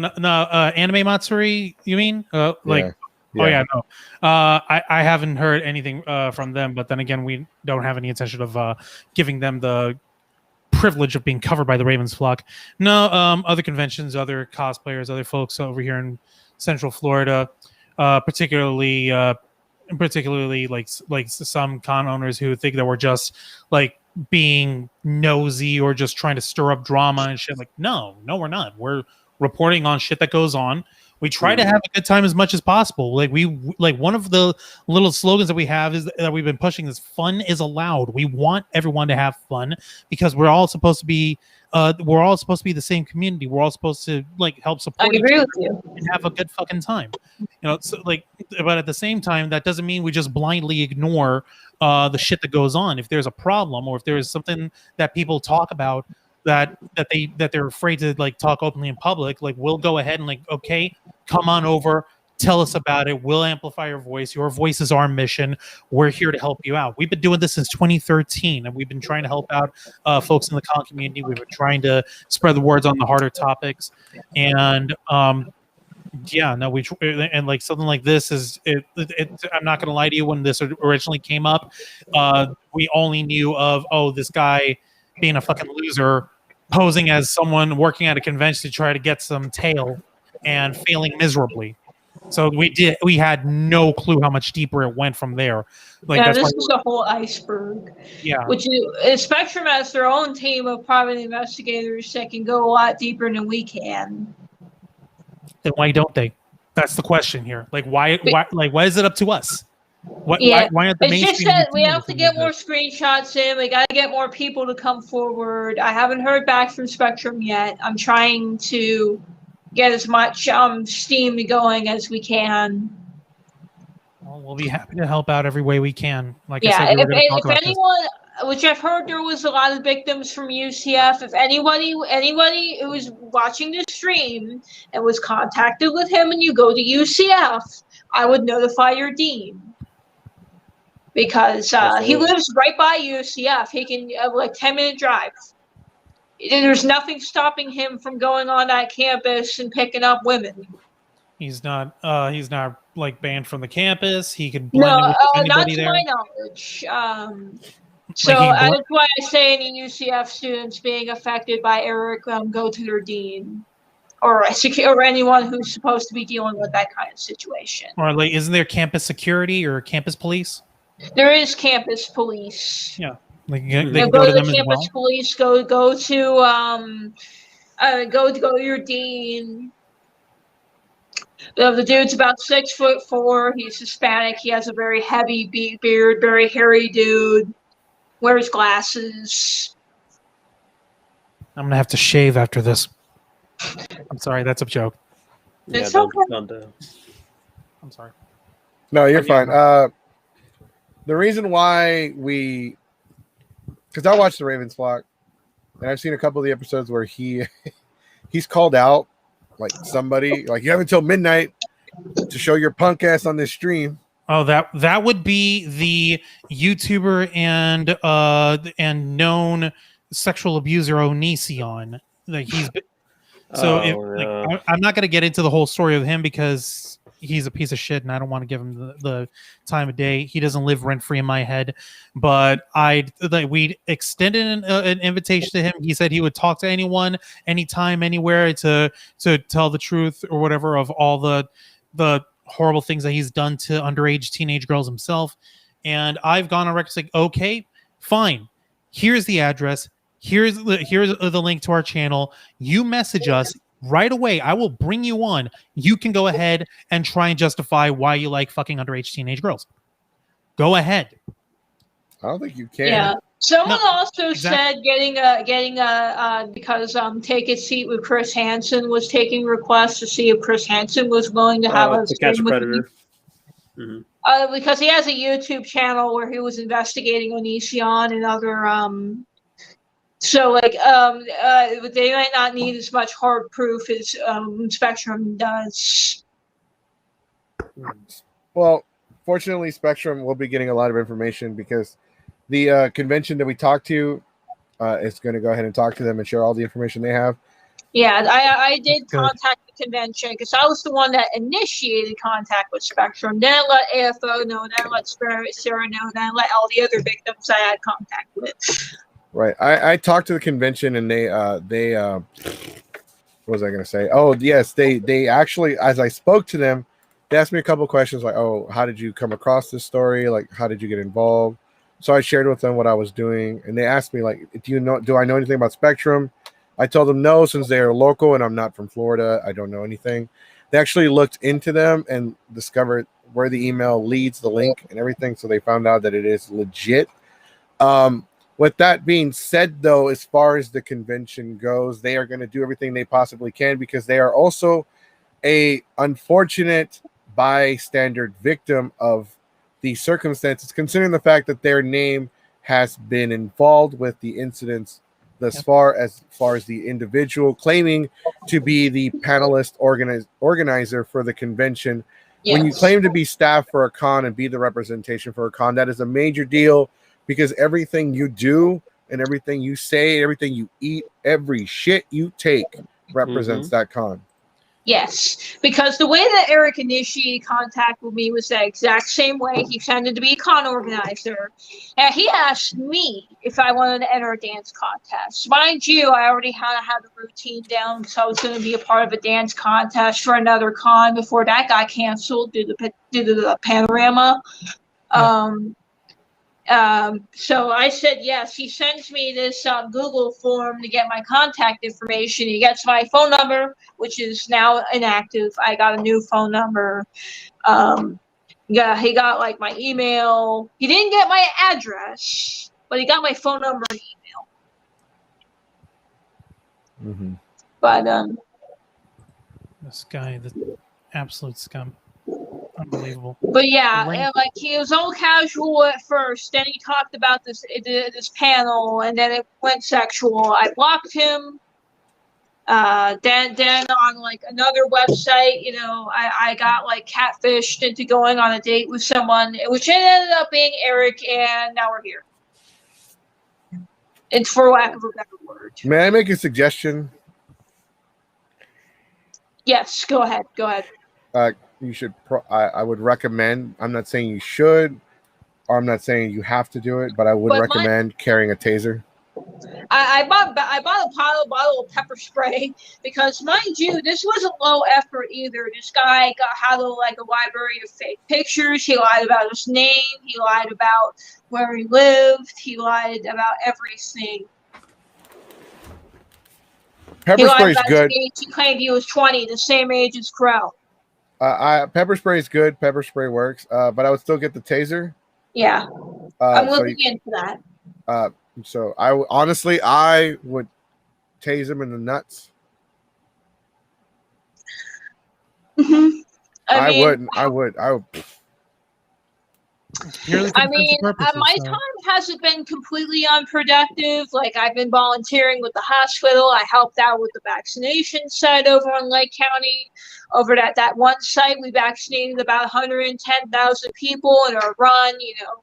Anime Matsuri, you mean? Like, Yeah. Oh yeah, no. I haven't heard anything from them, but then again, we don't have any intention of giving them the privilege of being covered by the Ravens flock. No, other conventions, other cosplayers, other folks over here in Central Florida, particularly like some con owners who think that we're just like being nosy or just trying to stir up drama and shit. Like, no, we're not. We're reporting on shit that goes on. We try to have a good time as much as possible. Like one of the little slogans that we have is that we've been pushing is fun is allowed. We want everyone to have fun because we're all supposed to be the same community. We're all supposed to like help support I agree with you and have a good fucking time. You know, so like, but at the same time, that doesn't mean we just blindly ignore the shit that goes on. If there's a problem or if there is something that people talk about that they're afraid to like talk openly in public, like we'll go ahead and like, okay, come on over, tell us about it. We'll amplify your voice. Your voice is our mission. We're here to help you out. We've been doing this since 2013, and we've been trying to help out folks in the con community. We've been trying to spread the words on the harder topics, and yeah, no, and like something like this is it. I'm not gonna lie to you. When this originally came up, we only knew of this guy being a fucking loser, posing as someone working at a convention to try to get some tail and failing miserably. So we had no clue how much deeper it went from there. Like Yeah, that's this why, is a whole iceberg. yeah. Spectrum has their own team of private investigators that can go a lot deeper than we can. Then why don't they? That's the question here. Like why is it up to us? Yeah, why aren't the it's just mainstream that we have to looking get at more this? screenshots in. We got to get more people to come forward. I haven't heard back from Spectrum yet. I'm trying to get as much steam going as we can. Well, we'll be happy to help out every way we can. Like I Yeah, said, we were going to talk if about this. anyone, which I've heard there was a lot of victims from UCF. If anybody who was watching the stream and was contacted with him, and you go to UCF, I would notify your dean because he Absolutely. lives right by UCF. He can 10-minute drive. There's nothing stopping him from going on that campus and picking up women. He's not like banned from the campus. He could blend in with not anybody to there. my knowledge. So Like he can that's why I say any UCF students being affected by Eric go to their dean or anyone who's supposed to be dealing with that kind of situation. Or like, isn't there campus security or campus police? There is campus police. Yeah, like they You can go go to to the them as campus well. police. Go to your dean. The dude's about 6'4". He's Hispanic. He has a very heavy beard, very hairy dude. Wears glasses. I'm gonna have to shave after this. I'm sorry, that's a joke. It's don't- okay. don't, I'm sorry. No, you're Yeah. fine. The reason why because I watched the Ravens flock, and I've seen a couple of the episodes where he's called out like somebody, like you have until midnight to show your punk ass on this stream. Oh, that would be the YouTuber and known sexual abuser Onision. Like I'm not gonna get into the whole story of him because he's a piece of shit and I don't want to give him the time of day. He doesn't live rent free in my head. But we extended an invitation to him. He said he would talk to anyone, anytime, anywhere to tell the truth or whatever of all the horrible things that he's done to underage teenage girls himself. And I've gone on record saying, okay, fine. Here's the address. Here's the link to our channel. You message us right away. I will bring you on. You can go ahead and try and justify why you like fucking underage teenage girls. Go ahead. I don't think you can. Yeah. Someone No, also exactly. said getting a because Take a Seat with Chris Hansen was taking requests to see if Chris Hansen was willing to have a to catch a stream with predator. me. Because he has a YouTube channel where he was investigating Onision and other they might not need as much hard proof as Spectrum does. Well, fortunately, Spectrum will be getting a lot of information because the convention that we talked to is going to go ahead and talk to them and share all the information they have. Yeah, I did Good. contact the convention because I was the one that initiated contact with Spectrum. Then I let AFO know, then I let Sarah know, then I let all the other victims I had contact with. Right. I talked to the convention and they what was I going to say? Oh, yes, they actually, as I spoke to them, they asked me a couple of questions like, oh, how did you come across this story? Like, how did you get involved? So I shared with them what I was doing, and they asked me like, do I know anything about Spectrum? I told them no, since they are local and I'm not from Florida, I don't know anything. They actually looked into them and discovered where the email leads, the link and everything, so they found out that it is legit. With that being said, though, as far as the convention goes, they are going to do everything they possibly can because they are also a unfortunate bystander victim of the circumstances, considering the fact that their name has been involved with the incidents thus far as the individual claiming to be the panelist organizer for the convention. Yes. When you claim to be staff for a con and be the representation for a con, that is a major deal because everything you do and everything you say, everything you eat, every shit you take represents that con. Yes, because the way that Eric initiated contact with me was the exact same way. He pretended to be a con organizer, and he asked me if I wanted to enter a dance contest. Mind you, I already had the routine down because I was going to be a part of a dance contest for another con before that got canceled due to the panorama. So I said yes. He sends me this Google form to get my contact information. He gets my phone number, which is now inactive. I got a new phone number. Yeah, he got like my email. He didn't get my address, but he got my phone number and email. Mm-hmm. But This guy, the absolute scum. Unbelievable. But yeah, and, like he was all casual at first. Then he talked about this panel, and then it went sexual. I blocked him. Then on like another website, you know, I got like catfished into going on a date with someone, which ended up being Eric, and now we're here. It's for lack of a better word. May I make a suggestion? Yes, go ahead. Go ahead. You should. I would recommend. I'm not saying you should, or I'm not saying you have to do it, but I would recommend carrying a taser. I bought a bottle of pepper spray because, mind you, this wasn't low effort either. This guy had a library of fake pictures. He lied about his name. He lied about where he lived. He lied about everything. Pepper spray is good. He claimed he was 20, the same age as Crow. Pepper spray is good. Pepper spray works, but I would still get the taser. Yeah, I'm looking into that. So I would tase him in the nuts. Mm-hmm. I would. I mean, my time hasn't been completely unproductive. Like, I've been volunteering with the hospital. I helped out with the vaccination site over in Lake County. Over at that one site, we vaccinated about 110,000 people in our run. You know,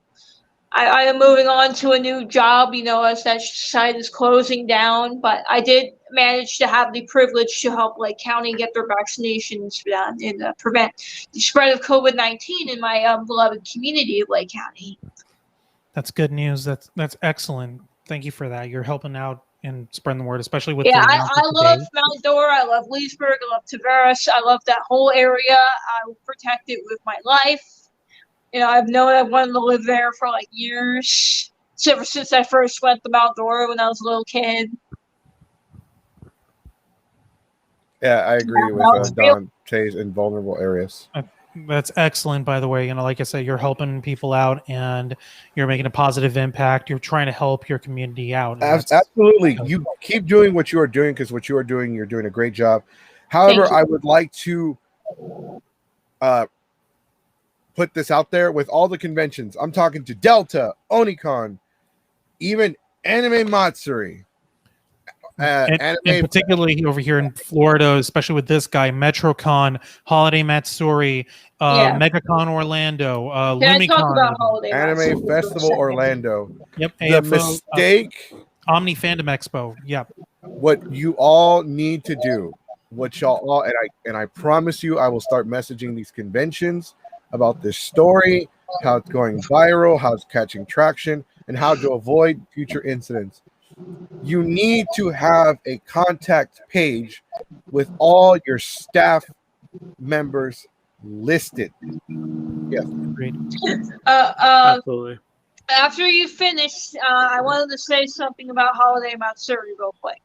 I am moving on to a new job, you know, as that site is closing down. But I did manage to have the privilege to help Lake County get their vaccinations done and prevent the spread of COVID-19 in my beloved community of Lake County. That's good news. That's excellent. Thank you for that. You're helping out and spreading the word, especially with I love Mount Dora. I love Leesburg. I love Tavares. I love that whole area. I will protect it with my life. You know, I wanted to live there for like years. Ever since I first went to Mount Dora when I was a little kid. Yeah, I agree with Don Tase in vulnerable areas. That's excellent, by the way. You know, like I said, you're helping people out and you're making a positive impact. You're trying to help your community out. Absolutely. You keep doing what you are doing because what you are doing, you're doing a great job. However, I would like to put this out there with all the conventions. I'm talking to Delta, Onicon, even Anime Matsuri. And particularly over here in Florida, especially with this guy, MetroCon, Holiday Matsuri, MegaCon Orlando, LumiCon, Anime Festival Orlando. Yep. The AFO, mistake. Omni Fandom Expo. Yep. What you all need to do, what y'all all, and I promise you, I will start messaging these conventions about this story, how it's going viral, how it's catching traction, and how to avoid future incidents. You need to have a contact page with all your staff members listed. Yes. Great. Absolutely. After you finish, I wanted to say something about Holiday Matsuri real quick.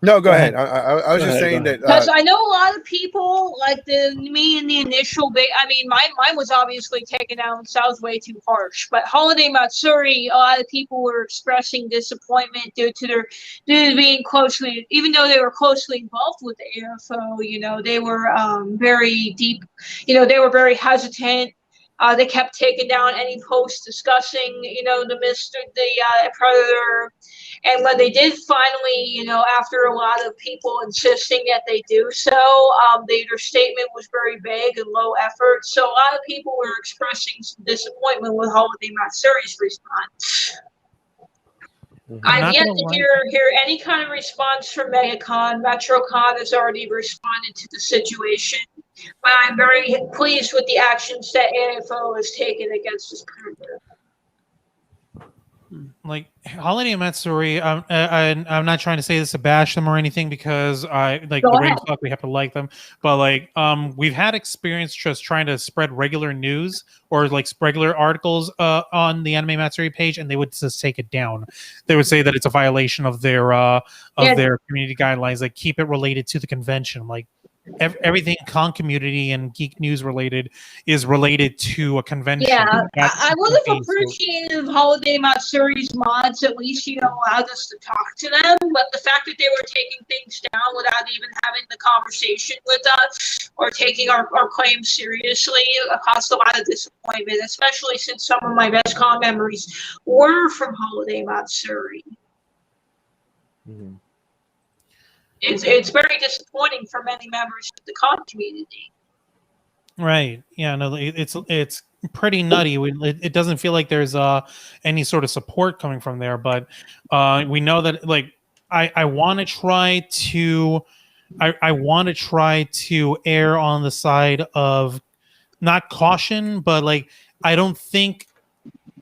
No, go ahead. I was just saying that because I know a lot of people like me in the initial bit. I mean, mine was obviously taken down, so I was way too harsh. But Holiday Matsuri, a lot of people were expressing disappointment due to being closely, even though they were closely involved with the AFO. You know, they were very deep. You know, they were very hesitant. They kept taking down any posts discussing, you know, the Predator. And when they did finally, you know, after a lot of people insisting that they do so, their statement was very vague and low effort. So a lot of people were expressing some disappointment with Holiday Matsuri's response. I'm I've not yet gonna to lie. hear any kind of response from MegaCon. MetroCon has already responded to the situation, but I'm very pleased with the actions that AFO has taken against this printer. Like Holiday Matsuri, I'm not trying to say this to bash them or anything because I like Go the ahead. Ring Fuck, we have to like them, but like we've had experience just trying to spread regular news or like regular articles on the Anime Matsuri page, and they would just take it down. They would say that it's a violation of their Yeah. their community guidelines, like keep it related to the convention, like. Everything con community and geek news related is related to a convention. Yeah, That's I would the have case, so- appreciated if Holiday Matsuri's mods at least, allowed us to talk to them. But the fact that they were taking things down without even having the conversation with us or taking our claims seriously caused a lot of disappointment, especially since some of my best con memories were from Holiday Matsuri. Mhm. It's very disappointing for many members of the con community. Right. Yeah. No. It's pretty nutty. It doesn't feel like there's any sort of support coming from there, but we know that like I want to try to I want to try to err on the side of not caution, but like I don't think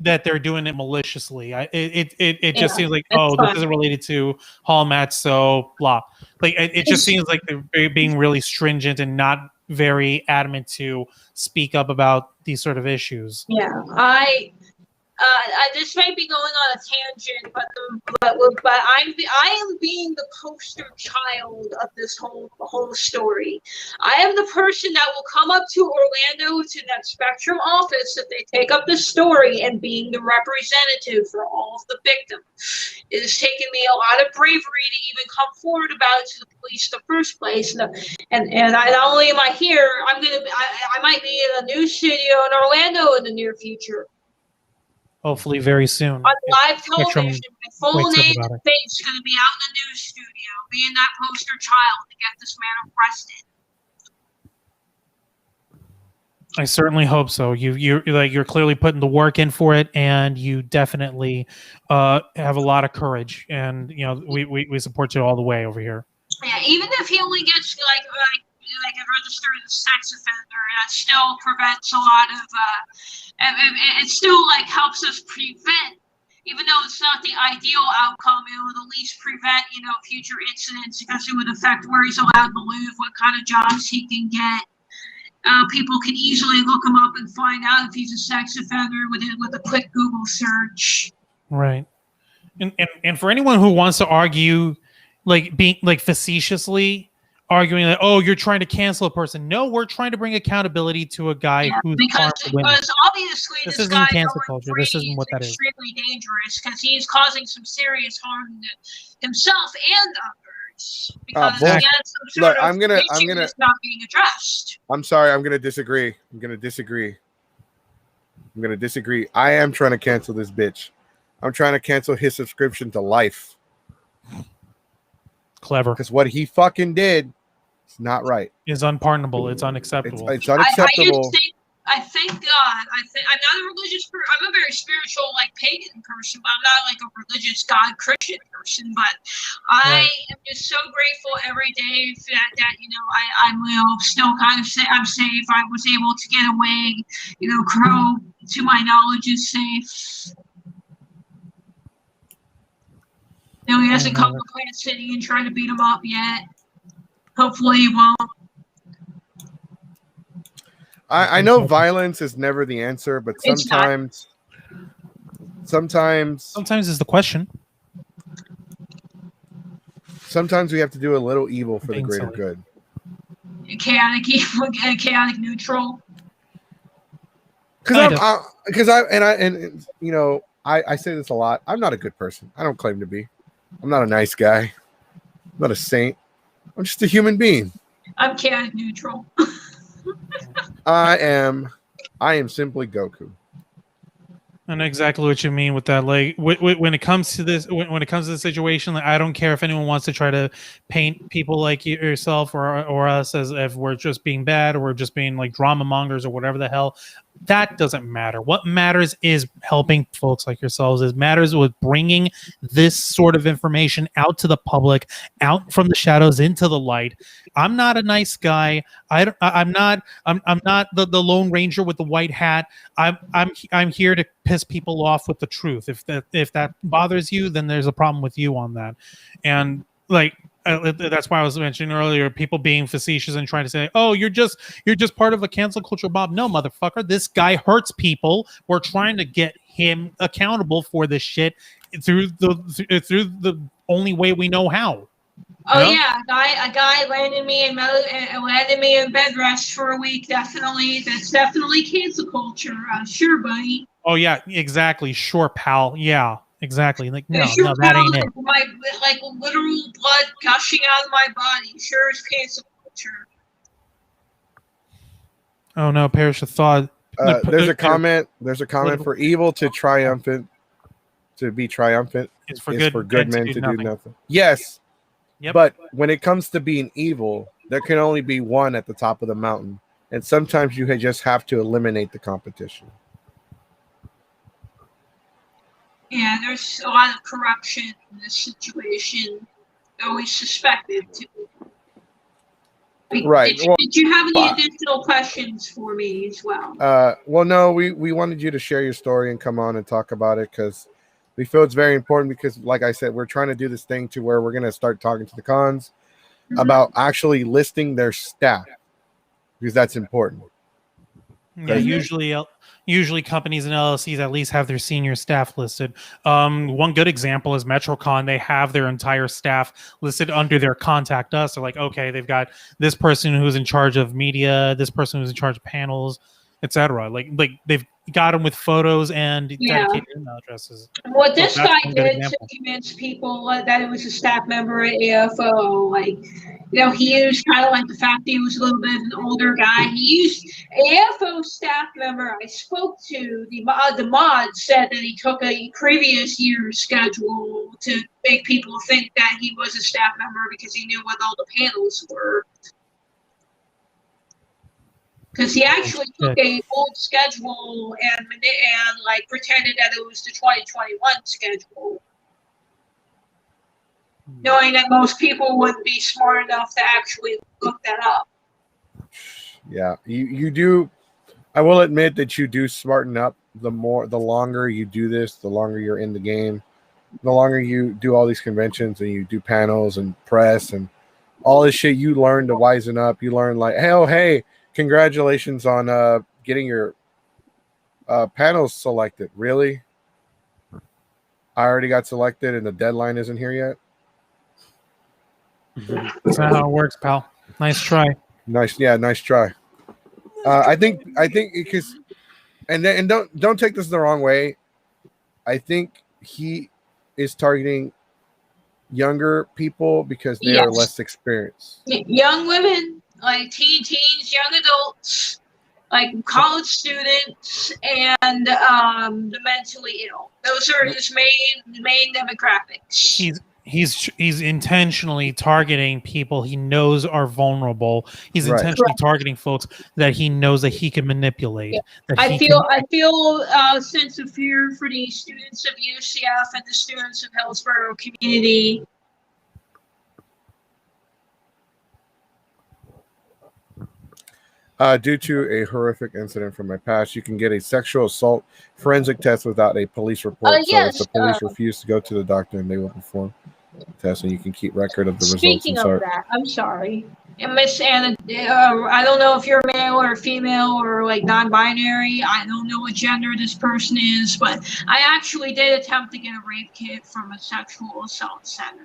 that they're doing it maliciously. It just Yeah, seems like, that's oh, fine. this isn't related to Hall Match, so blah. Like it just seems like they're being really stringent and not very adamant to speak up about these sort of issues. Yeah, this may be going on a tangent, but I am being the poster child of this whole story. I am the person that will come up to Orlando to that Spectrum office if they take up the story and being the representative for all of the victims. It has taken me a lot of bravery to even come forward about it to the police in the first place. And I, not only am I here, I might be in a news studio in Orlando in the near future. Hopefully, very soon. On live Spectrum television, my full wakes up name about and it. face going to be out in the news studio, being that poster child to get this man arrested. I certainly hope so. You're clearly putting the work in for it, and you definitely have a lot of courage. And we support you all the way over here. Yeah, even if he only gets like registered as a sex offender, that still prevents a lot of. It still like helps us prevent. Even though it's not the ideal outcome, it would at least prevent, future incidents because it would affect where he's allowed to live, what kind of jobs he can get. People can easily look him up and find out if he's a sex offender with a quick Google search. Right. And for anyone who wants to argue, like being like facetiously arguing that, oh, you're trying to cancel a person. No, we're trying to bring accountability to a guy who's harmed women. Because obviously This this isn't guy cancel Owen culture. This Free isn't what that is. extremely dangerous because he's causing some serious harm to himself and others. Because he bull- has some sort Look, of I'm gonna- issue that's not being addressed. I'm sorry. I'm going to disagree. I am trying to cancel this bitch. I'm trying to cancel his subscription to Life Clever. because what he fucking did is not right. Is unpardonable. It's unacceptable. It's unacceptable. I thank God. I'm not a religious person. I'm a very spiritual, like pagan person, but I'm not like a religious God Christian person. But I am just so grateful every day that I'm still kind of I'm safe. I was able to get away. Crow, to my knowledge, is safe. He hasn't come to Plant City and tried to beat him up yet. Hopefully he won't. I know violence is never the answer, but It's not. sometimes is the question. we have to do a little evil for the Being greater silly. good. Chaotic evil, chaotic neutral. Kind I say this a lot. I'm not a good person. I don't claim to be. I'm not a nice guy. I'm not a saint. I'm just a human being. I'm chaotic neutral. I am simply Goku. I know exactly what you mean with that. Like when it comes to this, when it comes to the situation, like, I don't care if anyone wants to try to paint people like yourself or us as if we're just being bad or we're just being like drama mongers or whatever the hell. that doesn't matter. What matters is helping folks like yourselves. It matters with bringing this sort of information out to the public, out from the shadows into the light. I'm not a nice guy. I'm not the Lone Ranger with the white hat. I'm here to piss people off with the truth. If that bothers you, then there's a problem with you on that. And like, that's why I was mentioning earlier, people being facetious and trying to say, "Oh, you're just part of a cancel culture mob." No, motherfucker, this guy hurts people. We're trying to get him accountable for this shit through the only way we know how. Oh yeah, a guy landed me in bed rest for a week. That's definitely cancel culture. Sure, buddy. Oh yeah, exactly. Sure, pal. Yeah. Exactly. Like no, that ain't it. Like literal blood gushing out of my body. Sure is cancel culture. Oh no, perish the thought. There's a comment. There's a comment for evil to be triumphant. It's for good men to do nothing. Yes. Yep. But when it comes to being evil, there can only be one at the top of the mountain, and sometimes you just have to eliminate the competition. Yeah, there's a lot of corruption in this situation. Always suspected too. Right. Did you have any additional questions for me as well? Well, no. We wanted you to share your story and come on and talk about it because we feel it's very important. Because, like I said, we're trying to do this thing to where we're going to start talking to the cons about actually listing their staff because that's important. Yeah, usually companies and LLCs at least have their senior staff listed. One good example is MetroCon. They have their entire staff listed under their contact us. They're like, okay, they've got this person who's in charge of media, this person who's in charge of panels, etc. Like they've got them with photos and dedicated email addresses. What this guy did to convince people that it was a staff member at AFO, like, he used kind of like the fact that he was a little bit of an older guy. He used AFO staff member I spoke to. The mod said that he took a previous year's schedule to make people think that he was a staff member because he knew what all the panels were. Because he actually took a old schedule and like pretended that it was the 2021 schedule, knowing that most people wouldn't be smart enough to actually look that up. Yeah, you do. I will admit that you do smarten up. The longer you do this, the longer you're in the game, the longer you do all these conventions and you do panels and press and all this shit. You learn to wisen up. You learn like, hey. Congratulations on getting your panels selected. Really? I already got selected and the deadline isn't here yet? That's not how it works, pal. Nice try. Nice try. I think because and don't take this the wrong way. I think he is targeting younger people because they are less experienced. Young women. Like teens, young adults, like college students, and the mentally ill. Those are his main demographics. He's intentionally targeting people he knows are vulnerable. He's intentionally targeting folks that he knows that he can manipulate. Yeah. I feel a sense of fear for the students of UCF and the students of Hillsborough community. Due to a horrific incident from my past, you can get a sexual assault forensic test without a police report. So if the police refuse to go to the doctor, and they will perform the test, and you can keep record of the results. Speaking of that, I'm sorry. And Miss Anna, I don't know if you're male or female or like non-binary. I don't know what gender this person is, but I actually did attempt to get a rape kit from a sexual assault center.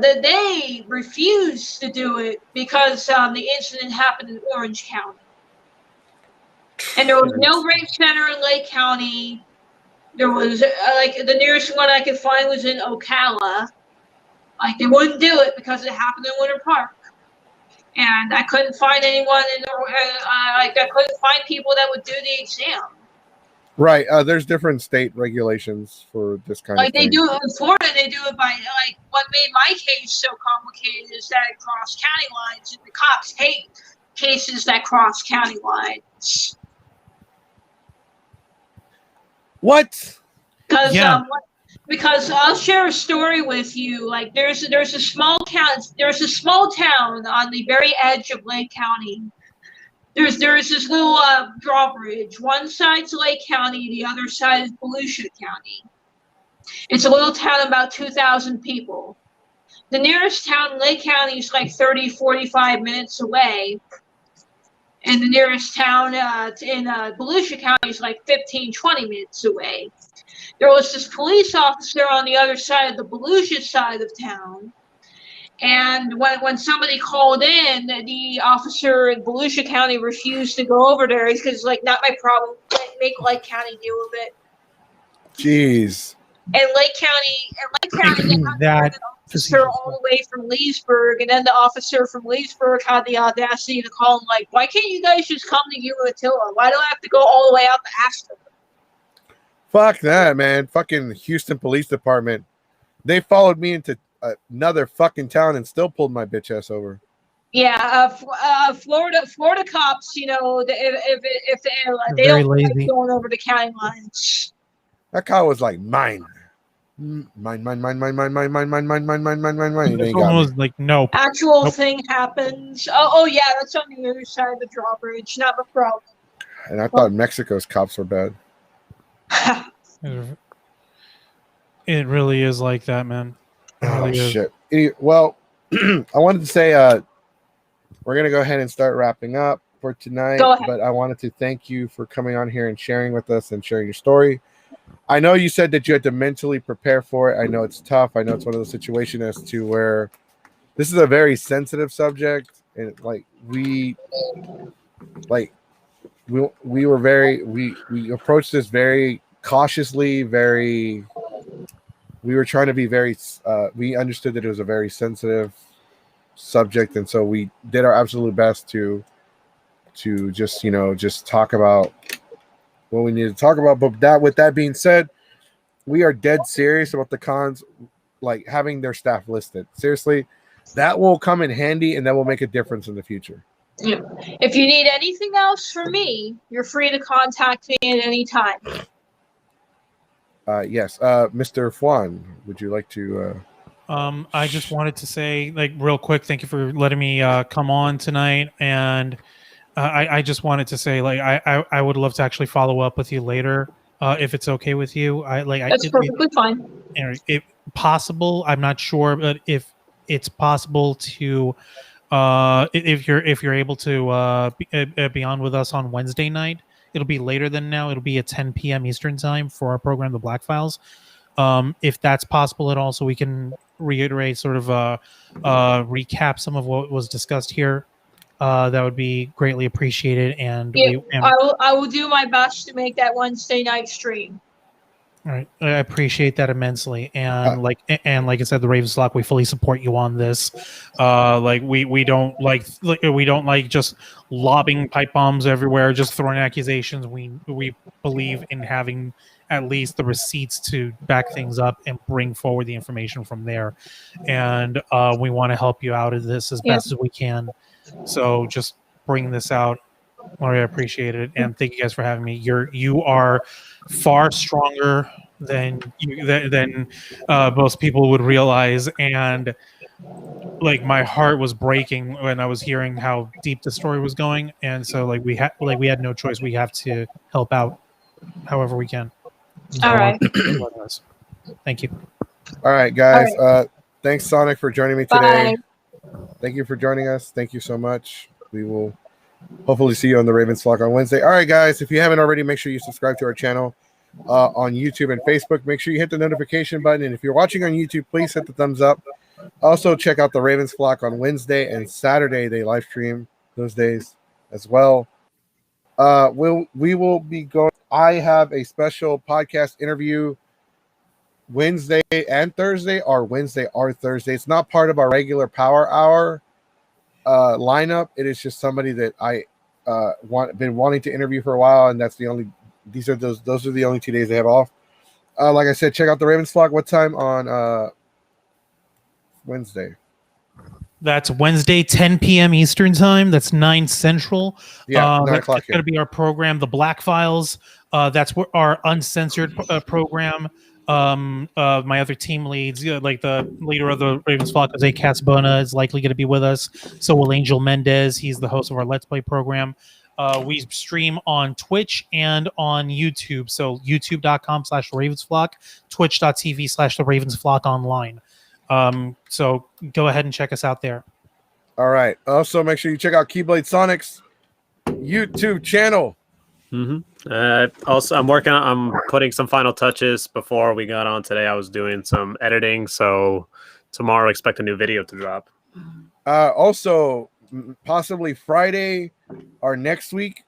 They refused to do it because the incident happened in Orange County. And there was no rape center in Lake County. There was, like, the nearest one I could find was in Ocala. Like, they wouldn't do it because it happened in Winter Park. And I couldn't find anyone I couldn't find people that would do the exam. Right. There's different state regulations for this kind of thing. Like they do it in Florida, they do it by, like, what made my case so complicated is that it crossed county lines, and the cops hate cases that cross county lines. What? Because Yeah. because I'll share a story with you. Like there's a small town on the very edge of Lake County. There's this little drawbridge. One side's Lake County, the other side is Volusia County. It's a little town of about 2,000 people. The nearest town in Lake County is like 30, 45 minutes away. And the nearest town in Volusia County is like 15, 20 minutes away. There was this police officer on the other side of the Volusia side of town. And when somebody called in, the officer in Volusia County refused to go over there because, like, not my problem. Make Lake County deal with it. Jeez. And Lake County, they had That an officer all the way from Leesburg, and then the officer from Leesburg had the audacity to call him, like, why can't you guys just come to Umatilla? Why do I have to go all the way out to Ashton? Fuck that, man. Fucking Houston Police Department. They followed me into another fucking town and still pulled my bitch ass over. Yeah, Florida cops, you know, if they Very don't like lazy. going over the county lines. That car was like mine. Mine. And they It's got me. almost like no. Actual Nope. thing happens. Oh yeah, that's on the other side of the drawbridge. Not my problem. And I thought Mexico's cops were bad. It really is like that, man. It Oh really is. shit. Well, I wanted to say we're gonna go ahead and start wrapping up for tonight. Go ahead. But I wanted to thank you for coming on here and sharing with us and sharing your story. I know you said that you had to mentally prepare for it. I know it's tough. I know it's one of those situations as to where this is a very sensitive subject, and we approached this very cautiously. We were trying to be very. We understood that it was a very sensitive subject, and so we did our absolute best to just talk about what we need to talk about. But with that being said, we are dead serious about the cons, like having their staff listed. Seriously, that will come in handy, and that will make a difference in the future. Yeah. If you need anything else from me, you're free to contact me at any time. Yes, Mr. Fuan, would you like to? I just wanted to say, like, real quick, thank you for letting me come on tonight, and I just wanted to say, like, I would love to actually follow up with you later, if it's okay with you. That's perfectly fine. If possible, I'm not sure, but if it's possible to, if you're able to be on with us on Wednesday night, it'll be later than now. It'll be at 10 p.m. Eastern time for our program, The Black Files. If that's possible at all, so we can reiterate, sort of recap some of what was discussed here, that would be greatly appreciated. And Yeah, I will do my best to make that Wednesday night stream. all right, I appreciate that immensely. And like I said, the Ravens Flock, we fully support you on this. We don't like just lobbing pipe bombs everywhere, just throwing accusations. We believe in having at least the receipts to back things up and bring forward the information from there. And we want to help you out of this as best as we can. So just bring this out. I appreciate it, and thank you guys for having me. You are far stronger than most people would realize, and like my heart was breaking when I was hearing how deep the story was going, and so we had no choice. We have to help out however we can. All right. Thank you. All right, guys. Thanks, Sonic, for joining me today. Bye. Thank you for joining us. Thank you so much. We will hopefully see you on the Ravens Flock on Wednesday. All right, guys. If you haven't already, make sure you subscribe to our channel on YouTube and Facebook. Make sure you hit the notification button. And if you're watching on YouTube, please hit the thumbs up. Also, check out the Ravens Flock on Wednesday and Saturday. They live stream those days as well. We will be going. I have a special podcast interview Wednesday and Thursday, or Wednesday or Thursday. It's not part of our regular Power Hour lineup. It is just somebody that I been wanting to interview for a while, and that's the only. Those are the only 2 days they have off. Like I said, check out the Ravens Flock. What time on Wednesday? That's Wednesday, 10 p.m. Eastern time. That's 9 Central. Yeah, 9 That's o'clock going to be our program, The Black Files. That's what our uncensored program. My other team leads, like the leader of the Ravens Flock, Jose Casbona, is likely going to be with us. So will Angel Mendez. He's the host of our Let's Play program. We stream on Twitch and on YouTube. So youtube.com/ravensflock, twitch.tv/the Ravens Flock online. So go ahead and check us out there. All right. Also, make sure you check out Keyblade Sonic's YouTube channel. Also, I'm putting some final touches before we got on today. I was doing some editing, so tomorrow expect a new video to drop. Also, possibly Friday or next week.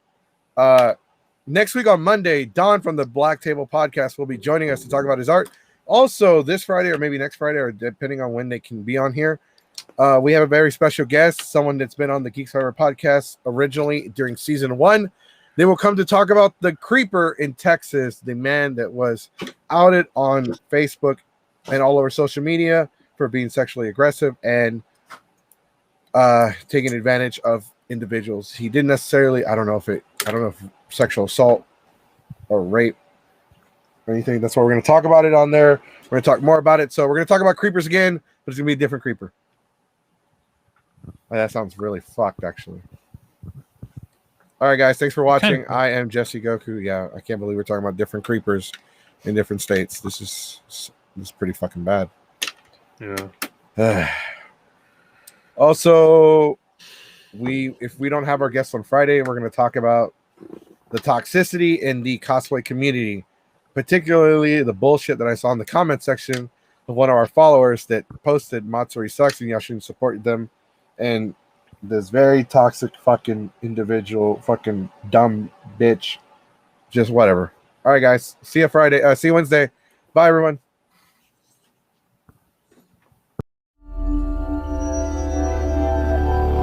Next week on Monday, Don from the Black Table Podcast will be joining us to talk about his art. Also, this Friday or maybe next Friday, or depending on when they can be on here, we have a very special guest, someone that's been on the Geeks Forever podcast originally during season 1. They will come to talk about the creeper in Texas, the man that was outed on Facebook and all over social media for being sexually aggressive and taking advantage of individuals. He didn't necessarily, I don't know if sexual assault or rape or anything. That's why we're going to talk about it on there. We're going to talk more about it. So we're going to talk about creepers again, but it's going to be a different creeper. Oh, that sounds really fucked, actually. All right, guys. Thanks for watching. Okay. I am Jesse Goku. Yeah, I can't believe we're talking about different creepers in different states. This is pretty fucking bad. Yeah. Also, if we don't have our guests on Friday, we're going to talk about the toxicity in the cosplay community, particularly the bullshit that I saw in the comment section of one of our followers that posted Matsuri sucks and y'all shouldn't support them, and this very toxic fucking individual, fucking dumb bitch, just whatever. All right, guys. See you Friday. See you Wednesday. Bye, everyone.